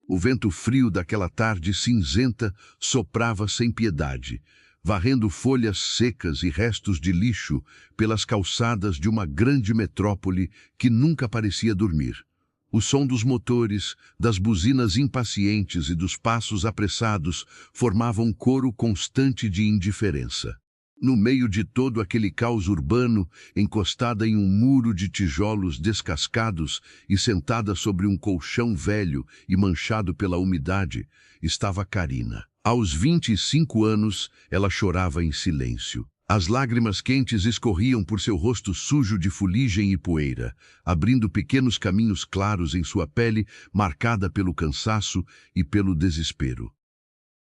O vento frio daquela tarde cinzenta soprava sem piedade, varrendo folhas secas e restos de lixo pelas calçadas de uma grande metrópole que nunca parecia dormir. O som dos motores, das buzinas impacientes e dos passos apressados formavam um coro constante de indiferença. No meio de todo aquele caos urbano, encostada em um muro de tijolos descascados e sentada sobre um colchão velho e manchado pela umidade, estava Karina. Aos 25 anos, ela chorava em silêncio. As lágrimas quentes escorriam por seu rosto sujo de fuligem e poeira, abrindo pequenos caminhos claros em sua pele, marcada pelo cansaço e pelo desespero.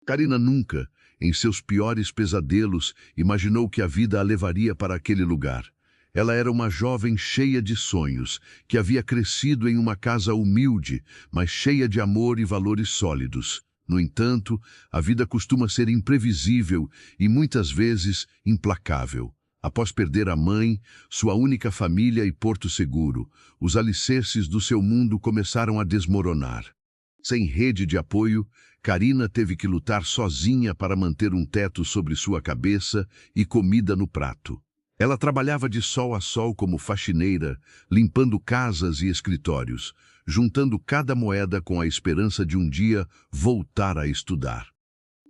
Karina nunca, em seus piores pesadelos, imaginou que a vida a levaria para aquele lugar. Ela era uma jovem cheia de sonhos, que havia crescido em uma casa humilde, mas cheia de amor e valores sólidos. No entanto, a vida costuma ser imprevisível e muitas vezes implacável. Após perder a mãe, sua única família e porto seguro, os alicerces do seu mundo começaram a desmoronar. Sem rede de apoio, Karina teve que lutar sozinha para manter um teto sobre sua cabeça e comida no prato. Ela trabalhava de sol a sol como faxineira, limpando casas e escritórios, juntando cada moeda com a esperança de um dia voltar a estudar.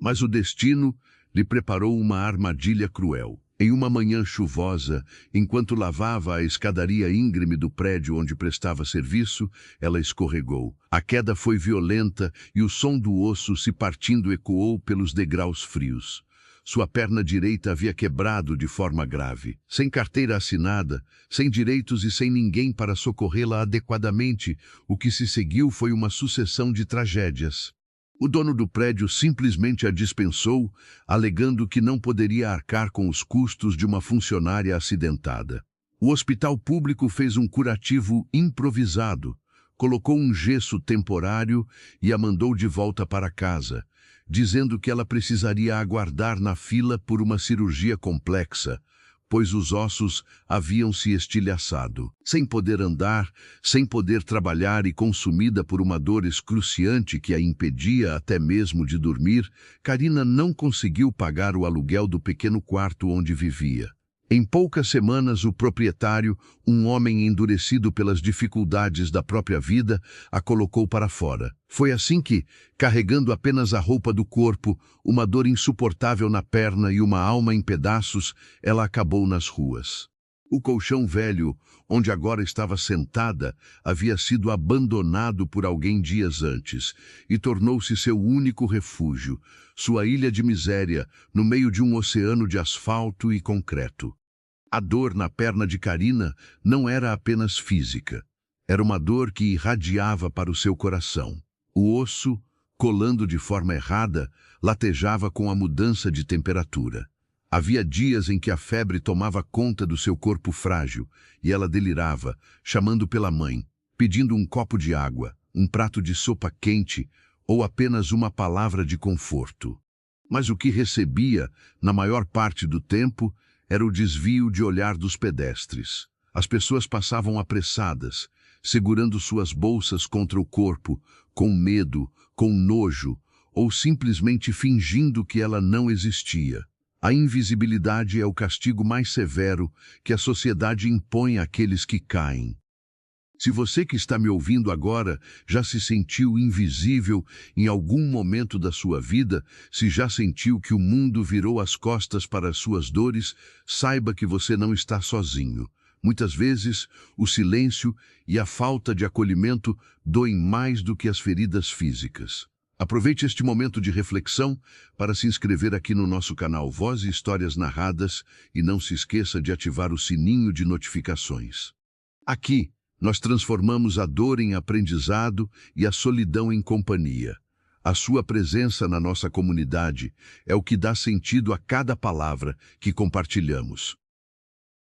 Mas o destino lhe preparou uma armadilha cruel. Em uma manhã chuvosa, enquanto lavava a escadaria íngreme do prédio onde prestava serviço, ela escorregou. A queda foi violenta e o som do osso se partindo ecoou pelos degraus frios. Sua perna direita havia quebrado de forma grave. Sem carteira assinada, sem direitos e sem ninguém para socorrê-la adequadamente, o que se seguiu foi uma sucessão de tragédias. O dono do prédio simplesmente a dispensou, alegando que não poderia arcar com os custos de uma funcionária acidentada. O hospital público fez um curativo improvisado, colocou um gesso temporário e a mandou de volta para casa, dizendo que ela precisaria aguardar na fila por uma cirurgia complexa, pois os ossos haviam se estilhaçado. Sem poder andar, sem poder trabalhar e consumida por uma dor excruciante que a impedia até mesmo de dormir, Karina não conseguiu pagar o aluguel do pequeno quarto onde vivia. Em poucas semanas, o proprietário, um homem endurecido pelas dificuldades da própria vida, a colocou para fora. Foi assim que, carregando apenas a roupa do corpo, uma dor insuportável na perna e uma alma em pedaços, ela acabou nas ruas. O colchão velho, onde agora estava sentada, havia sido abandonado por alguém dias antes e tornou-se seu único refúgio, sua ilha de miséria, no meio de um oceano de asfalto e concreto. A dor na perna de Karina não era apenas física. Era uma dor que irradiava para o seu coração. O osso, colando de forma errada, latejava com a mudança de temperatura. Havia dias em que a febre tomava conta do seu corpo frágil e ela delirava, chamando pela mãe, pedindo um copo de água, um prato de sopa quente ou apenas uma palavra de conforto. Mas o que recebia, na maior parte do tempo, era o desvio de olhar dos pedestres. As pessoas passavam apressadas, segurando suas bolsas contra o corpo, com medo, com nojo, ou simplesmente fingindo que ela não existia. A invisibilidade é o castigo mais severo que a sociedade impõe àqueles que caem. Se você que está me ouvindo agora já se sentiu invisível em algum momento da sua vida, se já sentiu que o mundo virou as costas para as suas dores, saiba que você não está sozinho. Muitas vezes, o silêncio e a falta de acolhimento doem mais do que as feridas físicas. Aproveite este momento de reflexão para se inscrever aqui no nosso canal Voz e Histórias Narradas e não se esqueça de ativar o sininho de notificações. Aqui, nós transformamos a dor em aprendizado e a solidão em companhia. A sua presença na nossa comunidade é o que dá sentido a cada palavra que compartilhamos.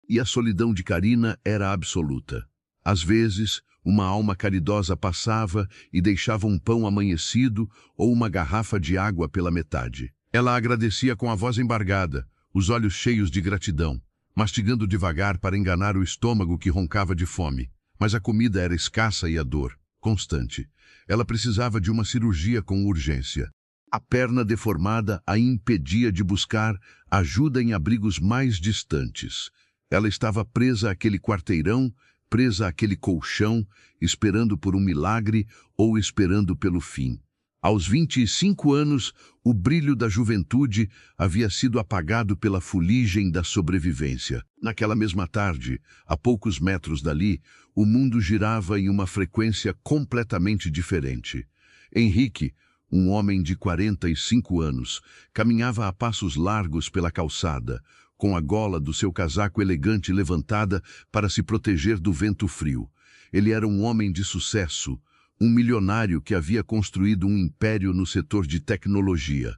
E a solidão de Karina era absoluta. Às vezes, uma alma caridosa passava e deixava um pão amanhecido ou uma garrafa de água pela metade. Ela agradecia com a voz embargada, os olhos cheios de gratidão, mastigando devagar para enganar o estômago que roncava de fome. Mas a comida era escassa e a dor, constante. Ela precisava de uma cirurgia com urgência. A perna deformada a impedia de buscar ajuda em abrigos mais distantes. Ela estava presa àquele quarteirão, presa àquele colchão, esperando por um milagre ou esperando pelo fim. Aos 25 anos, o brilho da juventude havia sido apagado pela fuligem da sobrevivência. Naquela mesma tarde, a poucos metros dali, o mundo girava em uma frequência completamente diferente. Henrique, um homem de 45 anos, caminhava a passos largos pela calçada, com a gola do seu casaco elegante levantada para se proteger do vento frio. Ele era um homem de sucesso, um milionário que havia construído um império no setor de tecnologia.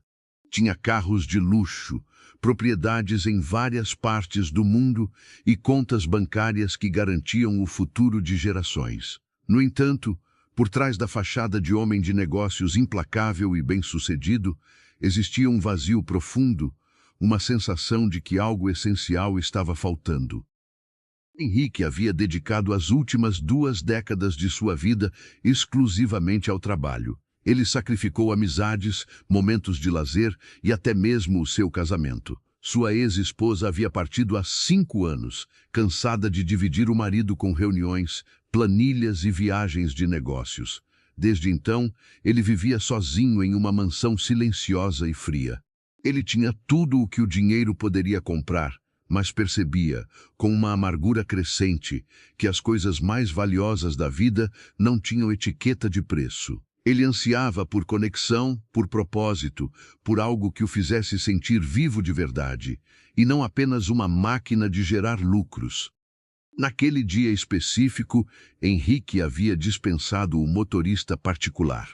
Tinha carros de luxo, propriedades em várias partes do mundo e contas bancárias que garantiam o futuro de gerações. No entanto, por trás da fachada de homem de negócios implacável e bem-sucedido, existia um vazio profundo, uma sensação de que algo essencial estava faltando. Henrique havia dedicado as últimas 2 décadas de sua vida exclusivamente ao trabalho. Ele sacrificou amizades, momentos de lazer e até mesmo o seu casamento. Sua ex-esposa havia partido há 5 anos, cansada de dividir o marido com reuniões, planilhas e viagens de negócios. Desde então, ele vivia sozinho em uma mansão silenciosa e fria. Ele tinha tudo o que o dinheiro poderia comprar, mas percebia, com uma amargura crescente, que as coisas mais valiosas da vida não tinham etiqueta de preço. Ele ansiava por conexão, por propósito, por algo que o fizesse sentir vivo de verdade, e não apenas uma máquina de gerar lucros. Naquele dia específico, Henrique havia dispensado o motorista particular.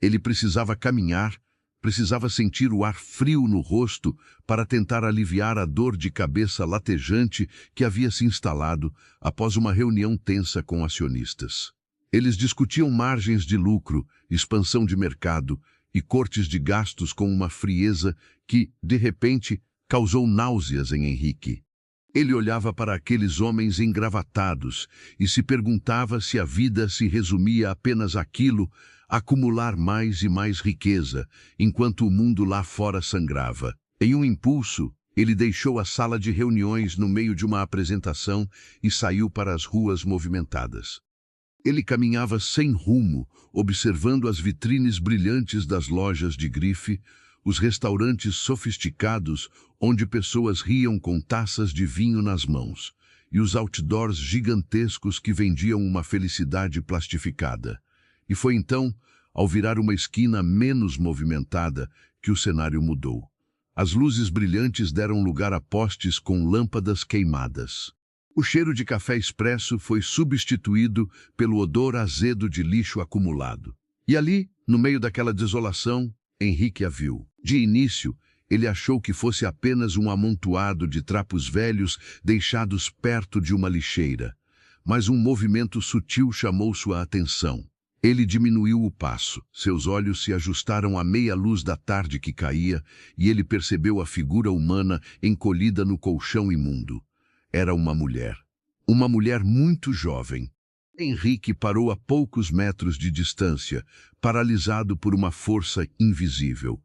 Ele precisava caminhar, precisava sentir o ar frio no rosto para tentar aliviar a dor de cabeça latejante que havia se instalado após uma reunião tensa com acionistas. Eles discutiam margens de lucro, expansão de mercado e cortes de gastos com uma frieza que, de repente, causou náuseas em Henrique. Ele olhava para aqueles homens engravatados e se perguntava se a vida se resumia apenas àquilo, acumular mais e mais riqueza, enquanto o mundo lá fora sangrava. Em um impulso, ele deixou a sala de reuniões no meio de uma apresentação e saiu para as ruas movimentadas. Ele caminhava sem rumo, observando as vitrines brilhantes das lojas de grife, os restaurantes sofisticados onde pessoas riam com taças de vinho nas mãos, e os outdoors gigantescos que vendiam uma felicidade plastificada. E foi então, ao virar uma esquina menos movimentada, que o cenário mudou. As luzes brilhantes deram lugar a postes com lâmpadas queimadas. O cheiro de café expresso foi substituído pelo odor azedo de lixo acumulado. E ali, no meio daquela desolação, Henrique a viu. De início, ele achou que fosse apenas um amontoado de trapos velhos deixados perto de uma lixeira. Mas um movimento sutil chamou sua atenção. Ele diminuiu o passo, seus olhos se ajustaram à meia luz da tarde que caía e ele percebeu a figura humana encolhida no colchão imundo. Era uma mulher muito jovem. Henrique parou a poucos metros de distância, paralisado por uma força invisível.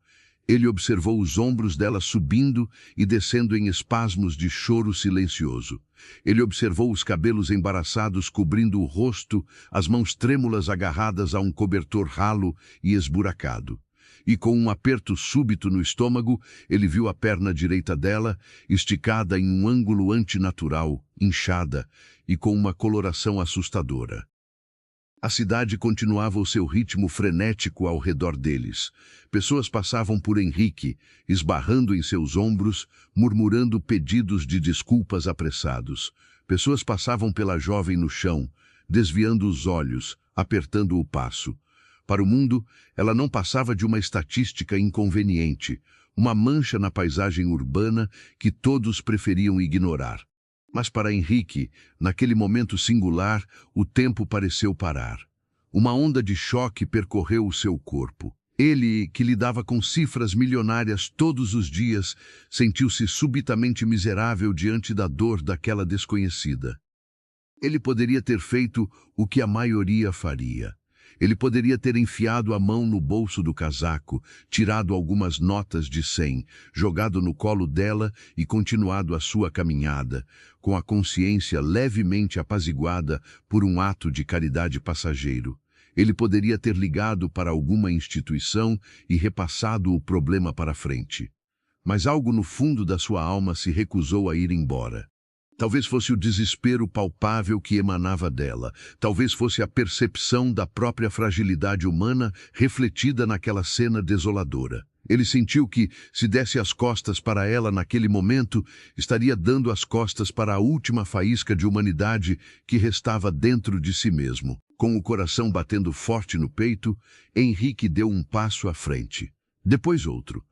Ele observou os ombros dela subindo e descendo em espasmos de choro silencioso. Ele observou os cabelos embaraçados cobrindo o rosto, as mãos trêmulas agarradas a um cobertor ralo e esburacado. E com um aperto súbito no estômago, ele viu a perna direita dela, esticada em um ângulo antinatural, inchada e com uma coloração assustadora. A cidade continuava o seu ritmo frenético ao redor deles. Pessoas passavam por Henrique, esbarrando em seus ombros, murmurando pedidos de desculpas apressados. Pessoas passavam pela jovem no chão, desviando os olhos, apertando o passo. Para o mundo, ela não passava de uma estatística inconveniente, uma mancha na paisagem urbana que todos preferiam ignorar. Mas para Henrique, naquele momento singular, o tempo pareceu parar. Uma onda de choque percorreu o seu corpo. Ele, que lidava com cifras milionárias todos os dias, sentiu-se subitamente miserável diante da dor daquela desconhecida. Ele poderia ter feito o que a maioria faria. Ele poderia ter enfiado a mão no bolso do casaco, tirado algumas notas de 100, jogado no colo dela e continuado a sua caminhada, com a consciência levemente apaziguada por um ato de caridade passageiro. Ele poderia ter ligado para alguma instituição e repassado o problema para frente. Mas algo no fundo da sua alma se recusou a ir embora. Talvez fosse o desespero palpável que emanava dela. Talvez fosse a percepção da própria fragilidade humana refletida naquela cena desoladora. Ele sentiu que, se desse as costas para ela naquele momento, estaria dando as costas para a última faísca de humanidade que restava dentro de si mesmo. Com o coração batendo forte no peito, Henrique deu um passo à frente. Depois outro.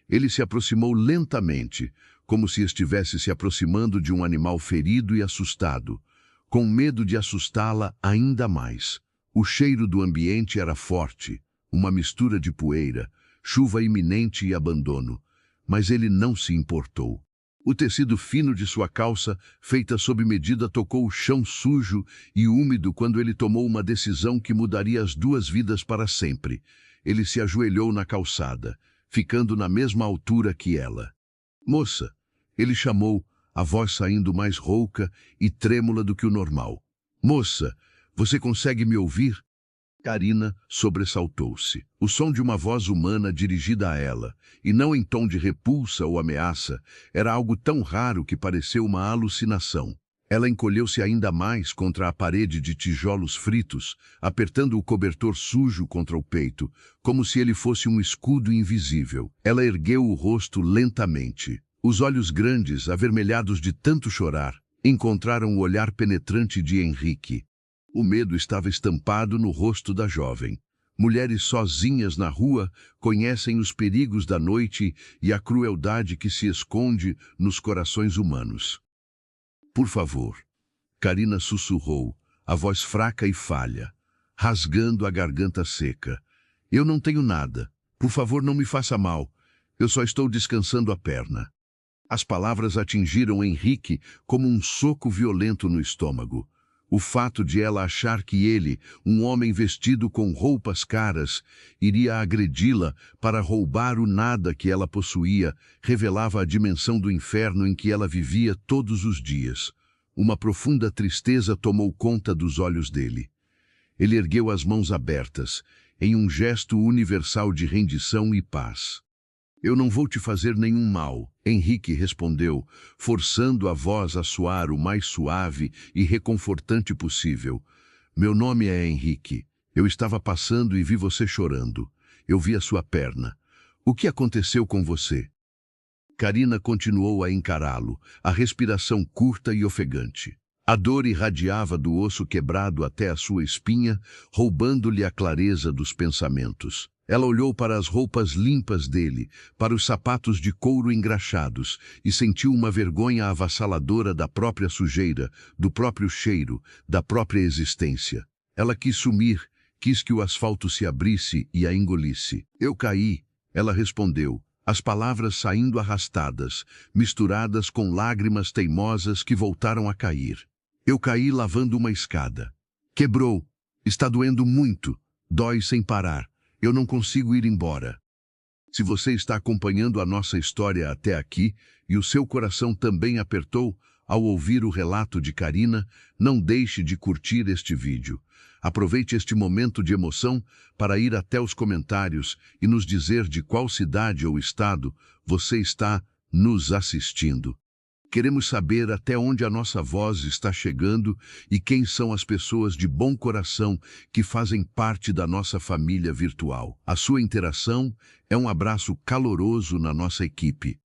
Ele se aproximou lentamente, como se estivesse se aproximando de um animal ferido e assustado, com medo de assustá-la ainda mais. O cheiro do ambiente era forte, uma mistura de poeira, chuva iminente e abandono, mas ele não se importou. O tecido fino de sua calça, feita sob medida, tocou o chão sujo e úmido quando ele tomou uma decisão que mudaria as duas vidas para sempre. Ele se ajoelhou na calçada, ficando na mesma altura que ela. "Moça", ele chamou, a voz saindo mais rouca e trêmula do que o normal. "Moça, você consegue me ouvir?" Karina sobressaltou-se. O som de uma voz humana dirigida a ela, e não em tom de repulsa ou ameaça, era algo tão raro que pareceu uma alucinação. Ela encolheu-se ainda mais contra a parede de tijolos fritos, apertando o cobertor sujo contra o peito, como se ele fosse um escudo invisível. Ela ergueu o rosto lentamente. Os olhos grandes, avermelhados de tanto chorar, encontraram o olhar penetrante de Henrique. O medo estava estampado no rosto da jovem. Mulheres sozinhas na rua conhecem os perigos da noite e a crueldade que se esconde nos corações humanos. "Por favor", Karina sussurrou, a voz fraca e falha, rasgando a garganta seca. "Eu não tenho nada. Por favor, não me faça mal. Eu só estou descansando a perna." As palavras atingiram Henrique como um soco violento no estômago. O fato de ela achar que ele, um homem vestido com roupas caras, iria agredi-la para roubar o nada que ela possuía, revelava a dimensão do inferno em que ela vivia todos os dias. Uma profunda tristeza tomou conta dos olhos dele. Ele ergueu as mãos abertas, em um gesto universal de rendição e paz. "Eu não vou te fazer nenhum mal", Henrique respondeu, forçando a voz a soar o mais suave e reconfortante possível. "Meu nome é Henrique. Eu estava passando e vi você chorando. Eu vi a sua perna. O que aconteceu com você?" Karina continuou a encará-lo, a respiração curta e ofegante. A dor irradiava do osso quebrado até a sua espinha, roubando-lhe a clareza dos pensamentos. Ela olhou para as roupas limpas dele, para os sapatos de couro engraxados, e sentiu uma vergonha avassaladora da própria sujeira, do próprio cheiro, da própria existência. Ela quis sumir, quis que o asfalto se abrisse e a engolisse. "Eu caí", ela respondeu, as palavras saindo arrastadas, misturadas com lágrimas teimosas que voltaram a cair. "Eu caí lavando uma escada. Quebrou. Está doendo muito. Dói sem parar. Eu não consigo ir embora." Se você está acompanhando a nossa história até aqui e o seu coração também apertou ao ouvir o relato de Karina, não deixe de curtir este vídeo. Aproveite este momento de emoção para ir até os comentários e nos dizer de qual cidade ou estado você está nos assistindo. Queremos saber até onde a nossa voz está chegando e quem são as pessoas de bom coração que fazem parte da nossa família virtual. A sua interação é um abraço caloroso na nossa equipe.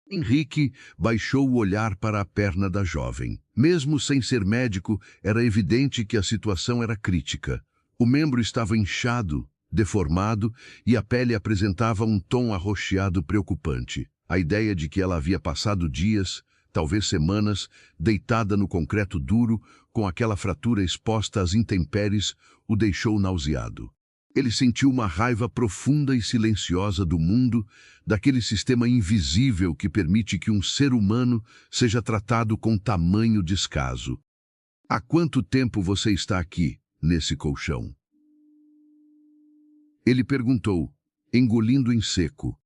Henrique baixou o olhar para a perna da jovem. Mesmo sem ser médico, era evidente que a situação era crítica. O membro estava inchado, deformado e a pele apresentava um tom arroxeado preocupante. A ideia de que ela havia passado dias, talvez semanas, deitada no concreto duro, com aquela fratura exposta às intempéries, o deixou nauseado. Ele sentiu uma raiva profunda e silenciosa do mundo, daquele sistema invisível que permite que um ser humano seja tratado com tamanho descaso. "Há quanto tempo você está aqui, nesse colchão?" Ele perguntou, engolindo em seco.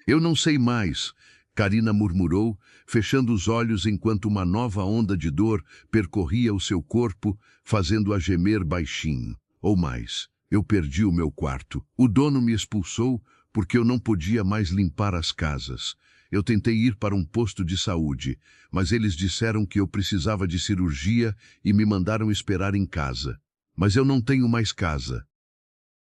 Eu não sei mais, Karina murmurou, fechando os olhos enquanto uma nova onda de dor percorria o seu corpo, fazendo-a gemer baixinho. Ou mais, eu perdi o meu quarto. O dono me expulsou porque eu não podia mais limpar as casas. Eu tentei ir para um posto de saúde, mas eles disseram que eu precisava de cirurgia e me mandaram esperar em casa. Mas eu não tenho mais casa.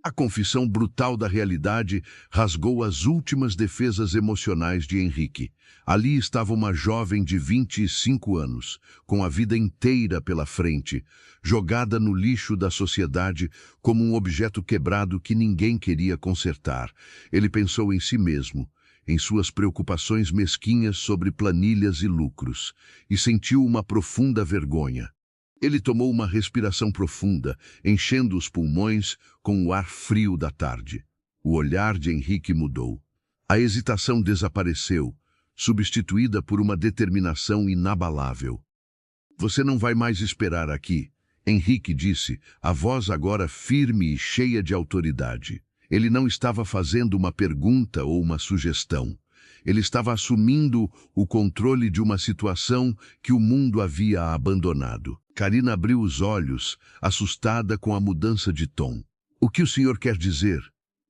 A confissão brutal da realidade rasgou as últimas defesas emocionais de Henrique. Ali estava uma jovem de 25 anos, com a vida inteira pela frente, jogada no lixo da sociedade como um objeto quebrado que ninguém queria consertar. Ele pensou em si mesmo, em suas preocupações mesquinhas sobre planilhas e lucros, e sentiu uma profunda vergonha. Ele tomou uma respiração profunda, enchendo os pulmões com o ar frio da tarde. O olhar de Henrique mudou. A hesitação desapareceu, substituída por uma determinação inabalável. Você não vai mais esperar aqui, Henrique disse, a voz agora firme e cheia de autoridade. Ele não estava fazendo uma pergunta ou uma sugestão. Ele estava assumindo o controle de uma situação que o mundo havia abandonado. Karina abriu os olhos, assustada com a mudança de tom. O que o senhor quer dizer?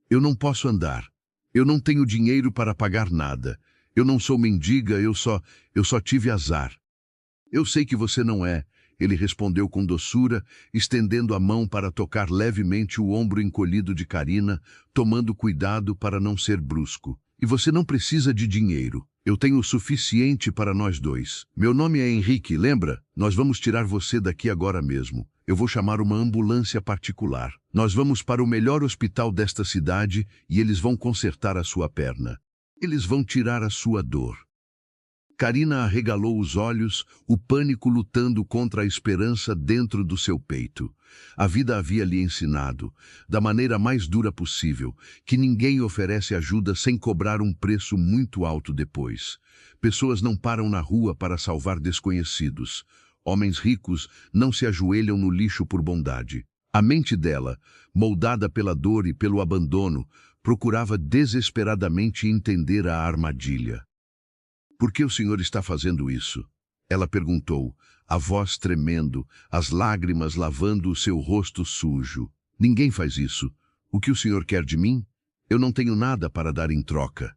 Eu não posso andar. Eu não tenho dinheiro para pagar nada. Eu não sou mendiga, eu só tive azar. Eu sei que você não é, ele respondeu com doçura, estendendo a mão para tocar levemente o ombro encolhido de Karina, tomando cuidado para não ser brusco. E você não precisa de dinheiro. Eu tenho o suficiente para nós dois. Meu nome é Henrique, lembra? Nós vamos tirar você daqui agora mesmo. Eu vou chamar uma ambulância particular. Nós vamos para o melhor hospital desta cidade e eles vão consertar a sua perna. Eles vão tirar a sua dor. Karina arregalou os olhos, o pânico lutando contra a esperança dentro do seu peito. A vida havia lhe ensinado, da maneira mais dura possível, que ninguém oferece ajuda sem cobrar um preço muito alto depois. Pessoas não param na rua para salvar desconhecidos. Homens ricos não se ajoelham no lixo por bondade. A mente dela, moldada pela dor e pelo abandono, procurava desesperadamente entender a armadilha. Por que o senhor está fazendo isso? Ela perguntou, a voz tremendo, as lágrimas lavando o seu rosto sujo. Ninguém faz isso. O que o senhor quer de mim? Eu não tenho nada para dar em troca.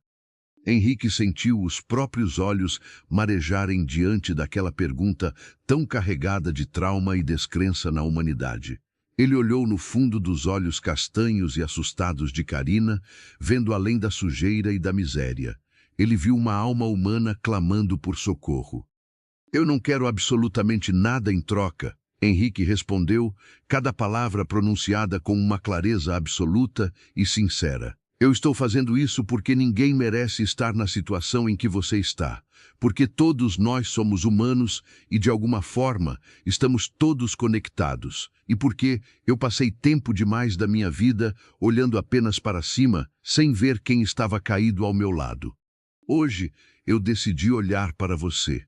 Henrique sentiu os próprios olhos marejarem diante daquela pergunta tão carregada de trauma e descrença na humanidade. Ele olhou no fundo dos olhos castanhos e assustados de Karina, vendo além da sujeira e da miséria. Ele viu uma alma humana clamando por socorro. Eu não quero absolutamente nada em troca, Henrique respondeu, cada palavra pronunciada com uma clareza absoluta e sincera. Eu estou fazendo isso porque ninguém merece estar na situação em que você está, porque todos nós somos humanos e, de alguma forma, estamos todos conectados, e porque eu passei tempo demais da minha vida olhando apenas para cima, sem ver quem estava caído ao meu lado. Hoje, eu decidi olhar para você.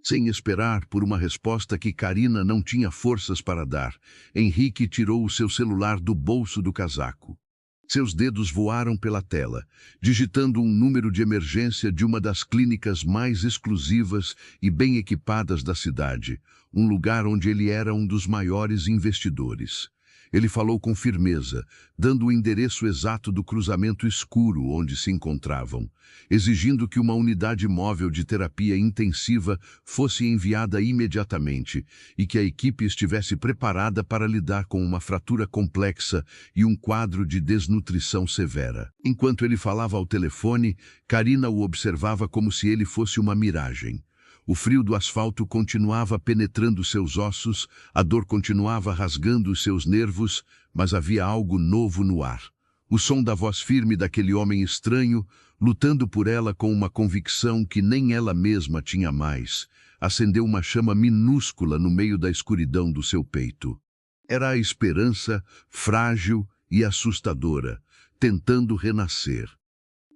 Sem esperar por uma resposta que Karina não tinha forças para dar, Henrique tirou o seu celular do bolso do casaco. Seus dedos voaram pela tela, digitando um número de emergência de uma das clínicas mais exclusivas e bem equipadas da cidade, um lugar onde ele era um dos maiores investidores. Ele falou com firmeza, dando o endereço exato do cruzamento escuro onde se encontravam, exigindo que uma unidade móvel de terapia intensiva fosse enviada imediatamente e que a equipe estivesse preparada para lidar com uma fratura complexa e um quadro de desnutrição severa. Enquanto ele falava ao telefone, Karina o observava como se ele fosse uma miragem. O frio do asfalto continuava penetrando seus ossos, a dor continuava rasgando os seus nervos, mas havia algo novo no ar. O som da voz firme daquele homem estranho, lutando por ela com uma convicção que nem ela mesma tinha mais, acendeu uma chama minúscula no meio da escuridão do seu peito. Era a esperança, frágil e assustadora, tentando renascer.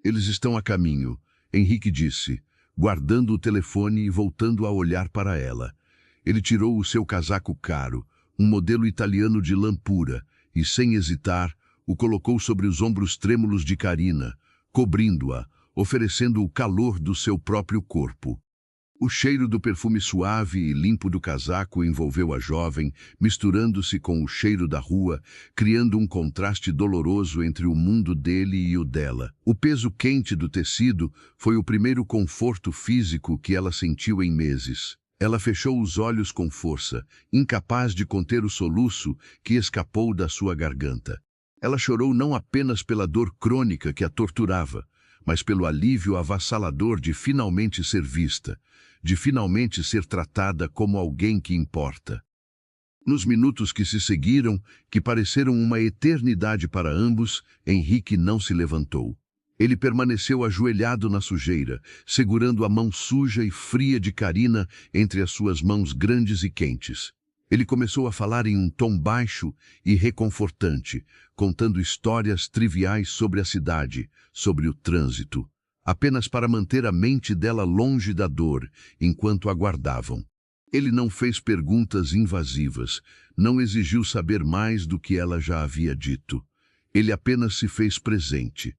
Eles estão a caminho, Henrique disse, guardando o telefone e voltando a olhar para ela. Ele tirou o seu casaco caro, um modelo italiano de lã pura, e sem hesitar, o colocou sobre os ombros trêmulos de Karina, cobrindo-a, oferecendo o calor do seu próprio corpo. O cheiro do perfume suave e limpo do casaco envolveu a jovem, misturando-se com o cheiro da rua, criando um contraste doloroso entre o mundo dele e o dela. O peso quente do tecido foi o primeiro conforto físico que ela sentiu em meses. Ela fechou os olhos com força, incapaz de conter o soluço que escapou da sua garganta. Ela chorou não apenas pela dor crônica que a torturava, mas pelo alívio avassalador de finalmente ser vista, de finalmente ser tratada como alguém que importa. Nos minutos que se seguiram, que pareceram uma eternidade para ambos, Henrique não se levantou. Ele permaneceu ajoelhado na sujeira, segurando a mão suja e fria de Karina entre as suas mãos grandes e quentes. Ele começou a falar em um tom baixo e reconfortante, contando histórias triviais sobre a cidade, sobre o trânsito, apenas para manter a mente dela longe da dor, enquanto aguardavam. Ele não fez perguntas invasivas, não exigiu saber mais do que ela já havia dito. Ele apenas se fez presente.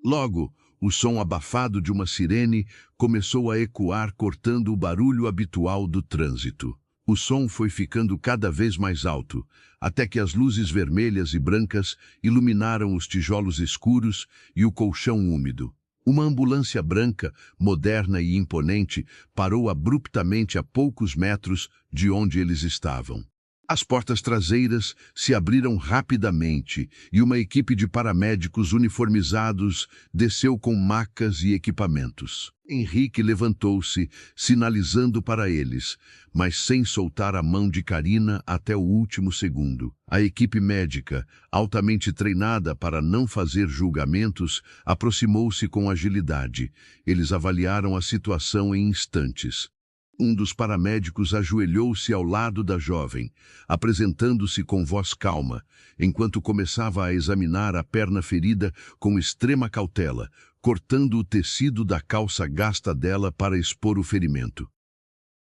Logo, o som abafado de uma sirene começou a ecoar, cortando o barulho habitual do trânsito. O som foi ficando cada vez mais alto, até que as luzes vermelhas e brancas iluminaram os tijolos escuros e o colchão úmido. Uma ambulância branca, moderna e imponente, parou abruptamente a poucos metros de onde eles estavam. As portas traseiras se abriram rapidamente e uma equipe de paramédicos uniformizados desceu com macas e equipamentos. Henrique levantou-se, sinalizando para eles, mas sem soltar a mão de Karina até o último segundo. A equipe médica, altamente treinada para não fazer julgamentos, aproximou-se com agilidade. Eles avaliaram a situação em instantes. Um dos paramédicos ajoelhou-se ao lado da jovem, apresentando-se com voz calma, enquanto começava a examinar a perna ferida com extrema cautela, cortando o tecido da calça gasta dela para expor o ferimento.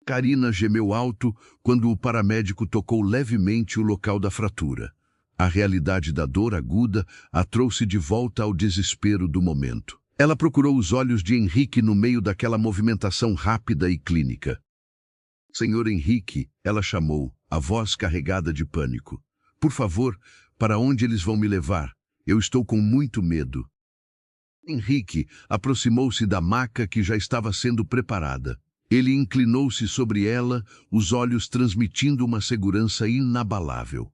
Karina gemeu alto quando o paramédico tocou levemente o local da fratura. A realidade da dor aguda a trouxe de volta ao desespero do momento. Ela procurou os olhos de Henrique no meio daquela movimentação rápida e clínica. Senhor Henrique, ela chamou, a voz carregada de pânico. Por favor, para onde eles vão me levar? Eu estou com muito medo. Henrique aproximou-se da maca que já estava sendo preparada. Ele inclinou-se sobre ela, os olhos transmitindo uma segurança inabalável.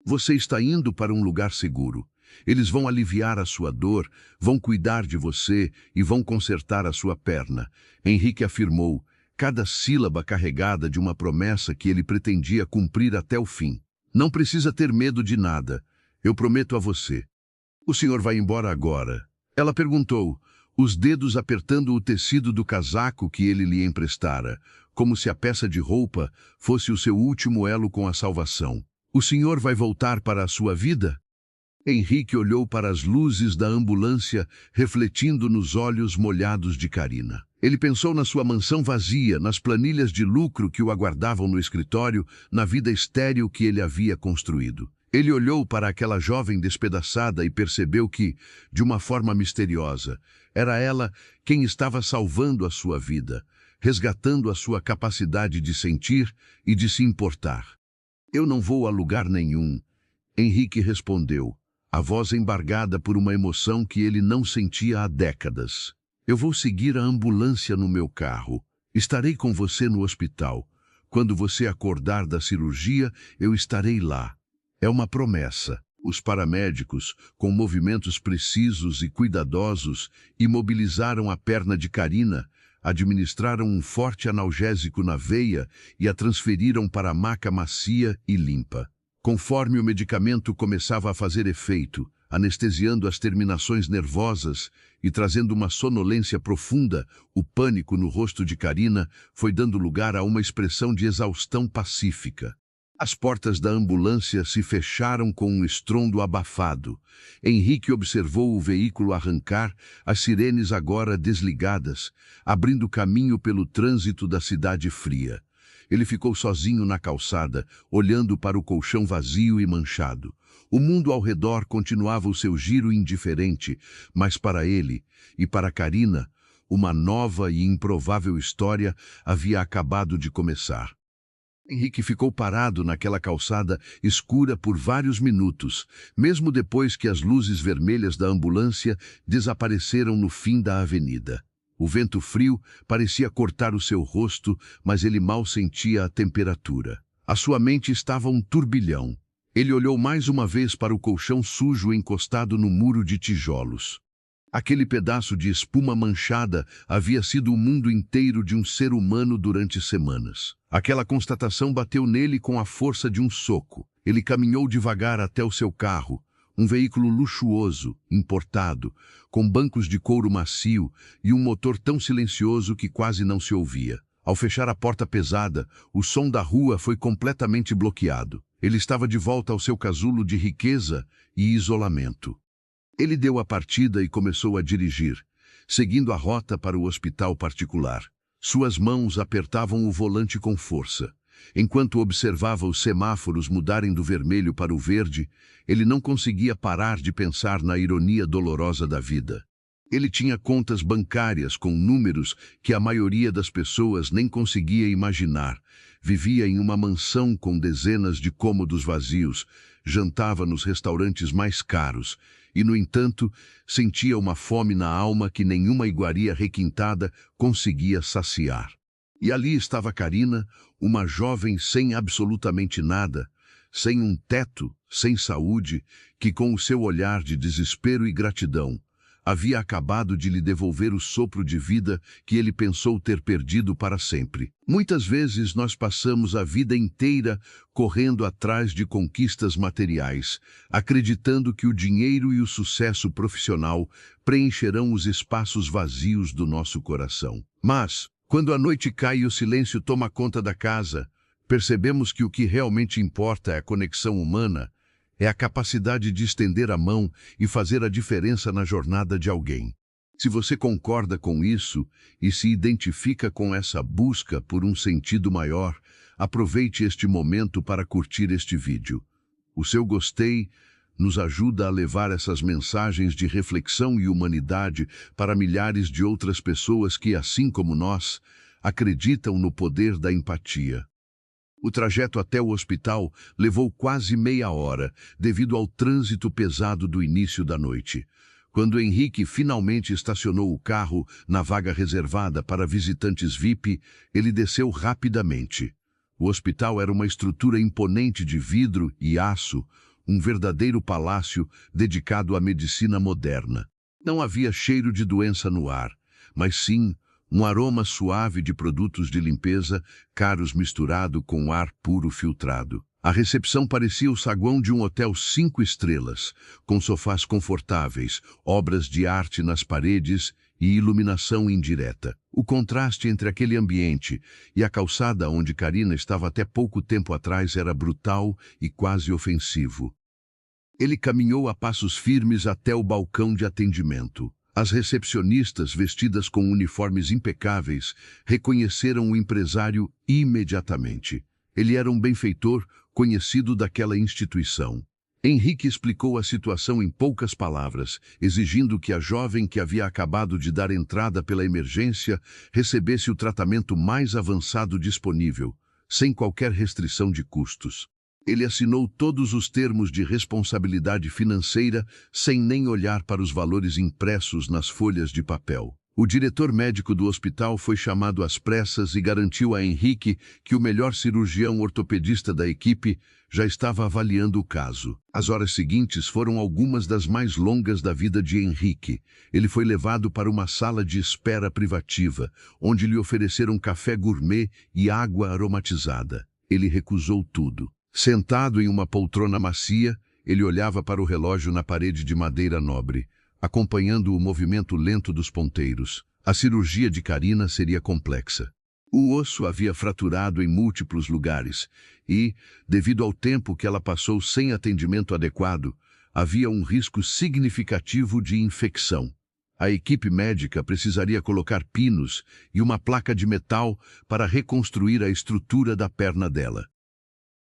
Você está indo para um lugar seguro. Eles vão aliviar a sua dor, vão cuidar de você e vão consertar a sua perna. Henrique afirmou, cada sílaba carregada de uma promessa que ele pretendia cumprir até o fim. Não precisa ter medo de nada. Eu prometo a você. O senhor vai embora agora? Ela perguntou, os dedos apertando o tecido do casaco que ele lhe emprestara, como se a peça de roupa fosse o seu último elo com a salvação. O senhor vai voltar para a sua vida? Henrique olhou para as luzes da ambulância, refletindo nos olhos molhados de Karina. Ele pensou na sua mansão vazia, nas planilhas de lucro que o aguardavam no escritório, na vida estéril que ele havia construído. Ele olhou para aquela jovem despedaçada e percebeu que, de uma forma misteriosa, era ela quem estava salvando a sua vida, resgatando a sua capacidade de sentir e de se importar. Eu não vou a lugar nenhum, Henrique respondeu, a voz embargada por uma emoção que ele não sentia há décadas. Eu vou seguir a ambulância no meu carro. Estarei com você no hospital. Quando você acordar da cirurgia, eu estarei lá. É uma promessa. Os paramédicos, com movimentos precisos e cuidadosos, imobilizaram a perna de Karina, administraram um forte analgésico na veia e a transferiram para a maca macia e limpa. Conforme o medicamento começava a fazer efeito, anestesiando as terminações nervosas e trazendo uma sonolência profunda, o pânico no rosto de Karina foi dando lugar a uma expressão de exaustão pacífica. As portas da ambulância se fecharam com um estrondo abafado. Henrique observou o veículo arrancar, as sirenes agora desligadas, abrindo caminho pelo trânsito da cidade fria. Ele ficou sozinho na calçada, olhando para o colchão vazio e manchado. O mundo ao redor continuava o seu giro indiferente, mas para ele e para Karina, uma nova e improvável história havia acabado de começar. Henrique ficou parado naquela calçada escura por vários minutos, mesmo depois que as luzes vermelhas da ambulância desapareceram no fim da avenida. O vento frio parecia cortar o seu rosto, mas ele mal sentia a temperatura. A sua mente estava um turbilhão. Ele olhou mais uma vez para o colchão sujo encostado no muro de tijolos. Aquele pedaço de espuma manchada havia sido o mundo inteiro de um ser humano durante semanas. Aquela constatação bateu nele com a força de um soco. Ele caminhou devagar até o seu carro, um veículo luxuoso, importado, com bancos de couro macio e um motor tão silencioso que quase não se ouvia. Ao fechar a porta pesada, o som da rua foi completamente bloqueado. Ele estava de volta ao seu casulo de riqueza e isolamento. Ele deu a partida e começou a dirigir, seguindo a rota para o hospital particular. Suas mãos apertavam o volante com força. Enquanto observava os semáforos mudarem do vermelho para o verde, ele não conseguia parar de pensar na ironia dolorosa da vida. Ele tinha contas bancárias com números que a maioria das pessoas nem conseguia imaginar. Vivia em uma mansão com dezenas de cômodos vazios, jantava nos restaurantes mais caros e, no entanto, sentia uma fome na alma que nenhuma iguaria requintada conseguia saciar. E ali estava Karina, uma jovem sem absolutamente nada, sem um teto, sem saúde, que com o seu olhar de desespero e gratidão, havia acabado de lhe devolver o sopro de vida que ele pensou ter perdido para sempre. Muitas vezes nós passamos a vida inteira correndo atrás de conquistas materiais, acreditando que o dinheiro e o sucesso profissional preencherão os espaços vazios do nosso coração. Mas, quando a noite cai e o silêncio toma conta da casa, percebemos que o que realmente importa é a conexão humana, é a capacidade de estender a mão e fazer a diferença na jornada de alguém. Se você concorda com isso e se identifica com essa busca por um sentido maior, aproveite este momento para curtir este vídeo. O seu gostei nos ajuda a levar essas mensagens de reflexão e humanidade para milhares de outras pessoas que, assim como nós, acreditam no poder da empatia. O trajeto até o hospital levou quase meia hora, devido ao trânsito pesado do início da noite. Quando Henrique finalmente estacionou o carro na vaga reservada para visitantes VIP, ele desceu rapidamente. O hospital era uma estrutura imponente de vidro e aço, um verdadeiro palácio dedicado à medicina moderna. Não havia cheiro de doença no ar, mas sim um aroma suave de produtos de limpeza, caros misturado com ar puro filtrado. A recepção parecia o saguão de um hotel 5 estrelas, com sofás confortáveis, obras de arte nas paredes e iluminação indireta. O contraste entre aquele ambiente e a calçada onde Karina estava até pouco tempo atrás era brutal e quase ofensivo. Ele caminhou a passos firmes até o balcão de atendimento. As recepcionistas, vestidas com uniformes impecáveis, reconheceram o empresário imediatamente. Ele era um benfeitor conhecido daquela instituição. Henrique explicou a situação em poucas palavras, exigindo que a jovem que havia acabado de dar entrada pela emergência recebesse o tratamento mais avançado disponível, sem qualquer restrição de custos. Ele assinou todos os termos de responsabilidade financeira sem nem olhar para os valores impressos nas folhas de papel. O diretor médico do hospital foi chamado às pressas e garantiu a Henrique que o melhor cirurgião ortopedista da equipe já estava avaliando o caso. As horas seguintes foram algumas das mais longas da vida de Henrique. Ele foi levado para uma sala de espera privativa, onde lhe ofereceram café gourmet e água aromatizada. Ele recusou tudo. Sentado em uma poltrona macia, ele olhava para o relógio na parede de madeira nobre, acompanhando o movimento lento dos ponteiros. A cirurgia de Karina seria complexa. O osso havia fraturado em múltiplos lugares e, devido ao tempo que ela passou sem atendimento adequado, havia um risco significativo de infecção. A equipe médica precisaria colocar pinos e uma placa de metal para reconstruir a estrutura da perna dela.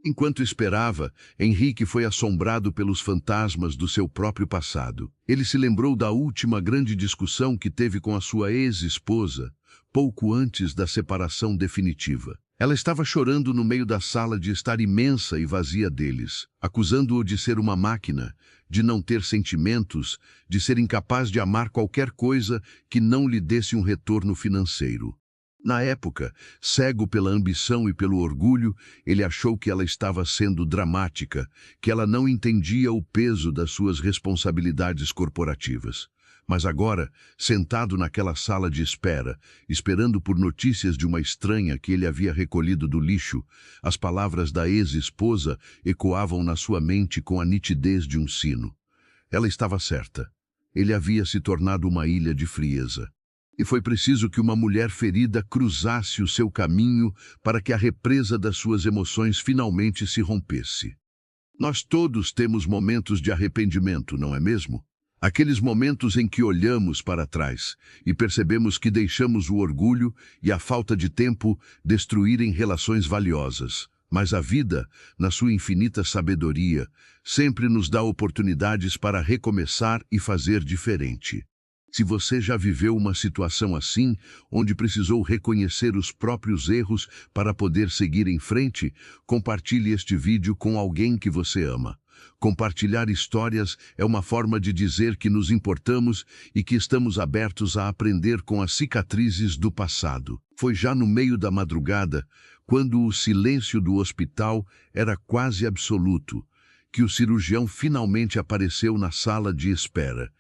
Enquanto esperava, Henrique foi assombrado pelos fantasmas do seu próprio passado. Ele se lembrou da última grande discussão que teve com a sua ex-esposa, pouco antes da separação definitiva. Ela estava chorando no meio da sala de estar imensa e vazia deles, acusando-o de ser uma máquina, de não ter sentimentos, de ser incapaz de amar qualquer coisa que não lhe desse um retorno financeiro. Na época, cego pela ambição e pelo orgulho, ele achou que ela estava sendo dramática, que ela não entendia o peso das suas responsabilidades corporativas. Mas agora, sentado naquela sala de espera, esperando por notícias de uma estranha que ele havia recolhido do lixo, as palavras da ex-esposa ecoavam na sua mente com a nitidez de um sino. Ela estava certa. Ele havia se tornado uma ilha de frieza. E foi preciso que uma mulher ferida cruzasse o seu caminho para que a represa das suas emoções finalmente se rompesse. Nós todos temos momentos de arrependimento, não é mesmo? Aqueles momentos em que olhamos para trás e percebemos que deixamos o orgulho e a falta de tempo destruírem relações valiosas. Mas a vida, na sua infinita sabedoria, sempre nos dá oportunidades para recomeçar e fazer diferente. Se você já viveu uma situação assim, onde precisou reconhecer os próprios erros para poder seguir em frente, compartilhe este vídeo com alguém que você ama. Compartilhar histórias é uma forma de dizer que nos importamos e que estamos abertos a aprender com as cicatrizes do passado. Foi já no meio da madrugada, quando o silêncio do hospital era quase absoluto, que o cirurgião finalmente apareceu na sala de espera.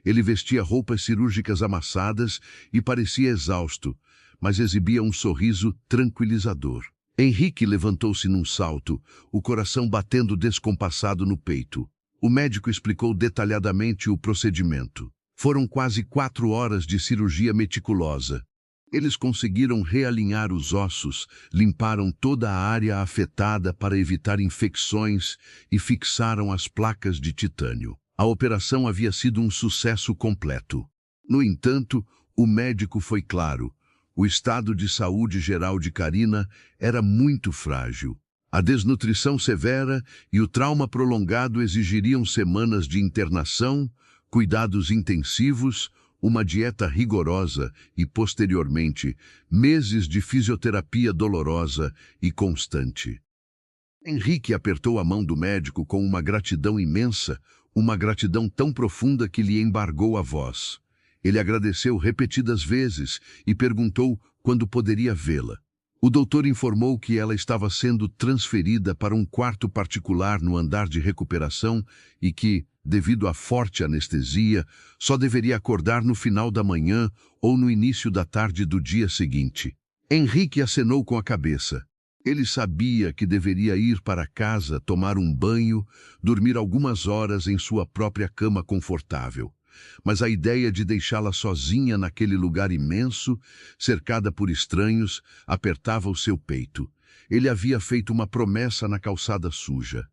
Ele vestia roupas cirúrgicas amassadas e parecia exausto, mas exibia um sorriso tranquilizador. Henrique levantou-se num salto, o coração batendo descompassado no peito. O médico explicou detalhadamente o procedimento. Foram quase 4 horas de cirurgia meticulosa. Eles conseguiram realinhar os ossos, limparam toda a área afetada para evitar infecções e fixaram as placas de titânio. A operação havia sido um sucesso completo. No entanto, o médico foi claro. O estado de saúde geral de Karina era muito frágil. A desnutrição severa e o trauma prolongado exigiriam semanas de internação, cuidados intensivos, uma dieta rigorosa e, posteriormente, meses de fisioterapia dolorosa e constante. Henrique apertou a mão do médico com uma gratidão imensa, uma gratidão tão profunda que lhe embargou a voz. Ele agradeceu repetidas vezes e perguntou quando poderia vê-la. O doutor informou que ela estava sendo transferida para um quarto particular no andar de recuperação e que, devido à forte anestesia, só deveria acordar no final da manhã ou no início da tarde do dia seguinte. Henrique acenou com a cabeça. Ele sabia que deveria ir para casa, tomar um banho, dormir algumas horas em sua própria cama confortável. Mas a ideia de deixá-la sozinha naquele lugar imenso, cercada por estranhos, apertava o seu peito. Ele havia feito uma promessa na calçada suja.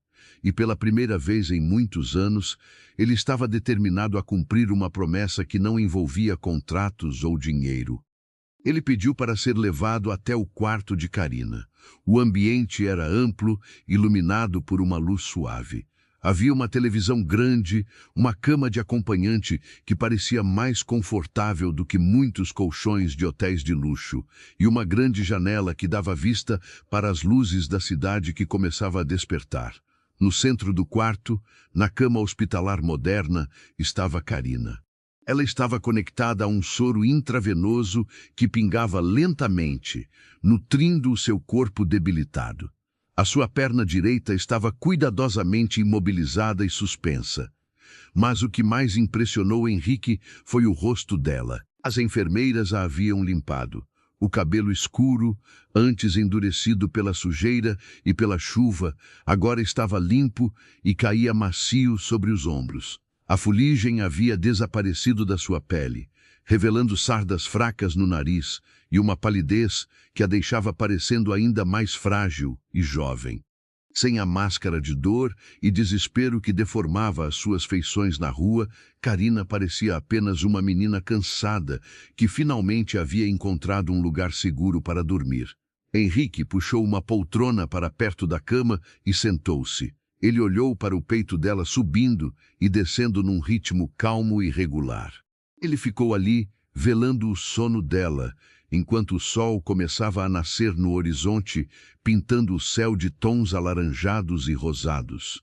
E pela primeira vez em muitos anos, ele estava determinado a cumprir uma promessa que não envolvia contratos ou dinheiro. Ele pediu para ser levado até o quarto de Karina. O ambiente era amplo, iluminado por uma luz suave. Havia uma televisão grande, uma cama de acompanhante que parecia mais confortável do que muitos colchões de hotéis de luxo, e uma grande janela que dava vista para as luzes da cidade que começava a despertar. No centro do quarto, na cama hospitalar moderna, estava Karina. Ela estava conectada a um soro intravenoso que pingava lentamente, nutrindo o seu corpo debilitado. A sua perna direita estava cuidadosamente imobilizada e suspensa. Mas o que mais impressionou Henrique foi o rosto dela. As enfermeiras a haviam limpado. O cabelo escuro, antes endurecido pela sujeira e pela chuva, agora estava limpo e caía macio sobre os ombros. A fuligem havia desaparecido da sua pele, revelando sardas fracas no nariz e uma palidez que a deixava parecendo ainda mais frágil e jovem. Sem a máscara de dor e desespero que deformava as suas feições na rua, Karina parecia apenas uma menina cansada que finalmente havia encontrado um lugar seguro para dormir. Henrique puxou uma poltrona para perto da cama e sentou-se. Ele olhou para o peito dela subindo e descendo num ritmo calmo e regular. Ele ficou ali, velando o sono dela, enquanto o sol começava a nascer no horizonte, pintando o céu de tons alaranjados e rosados.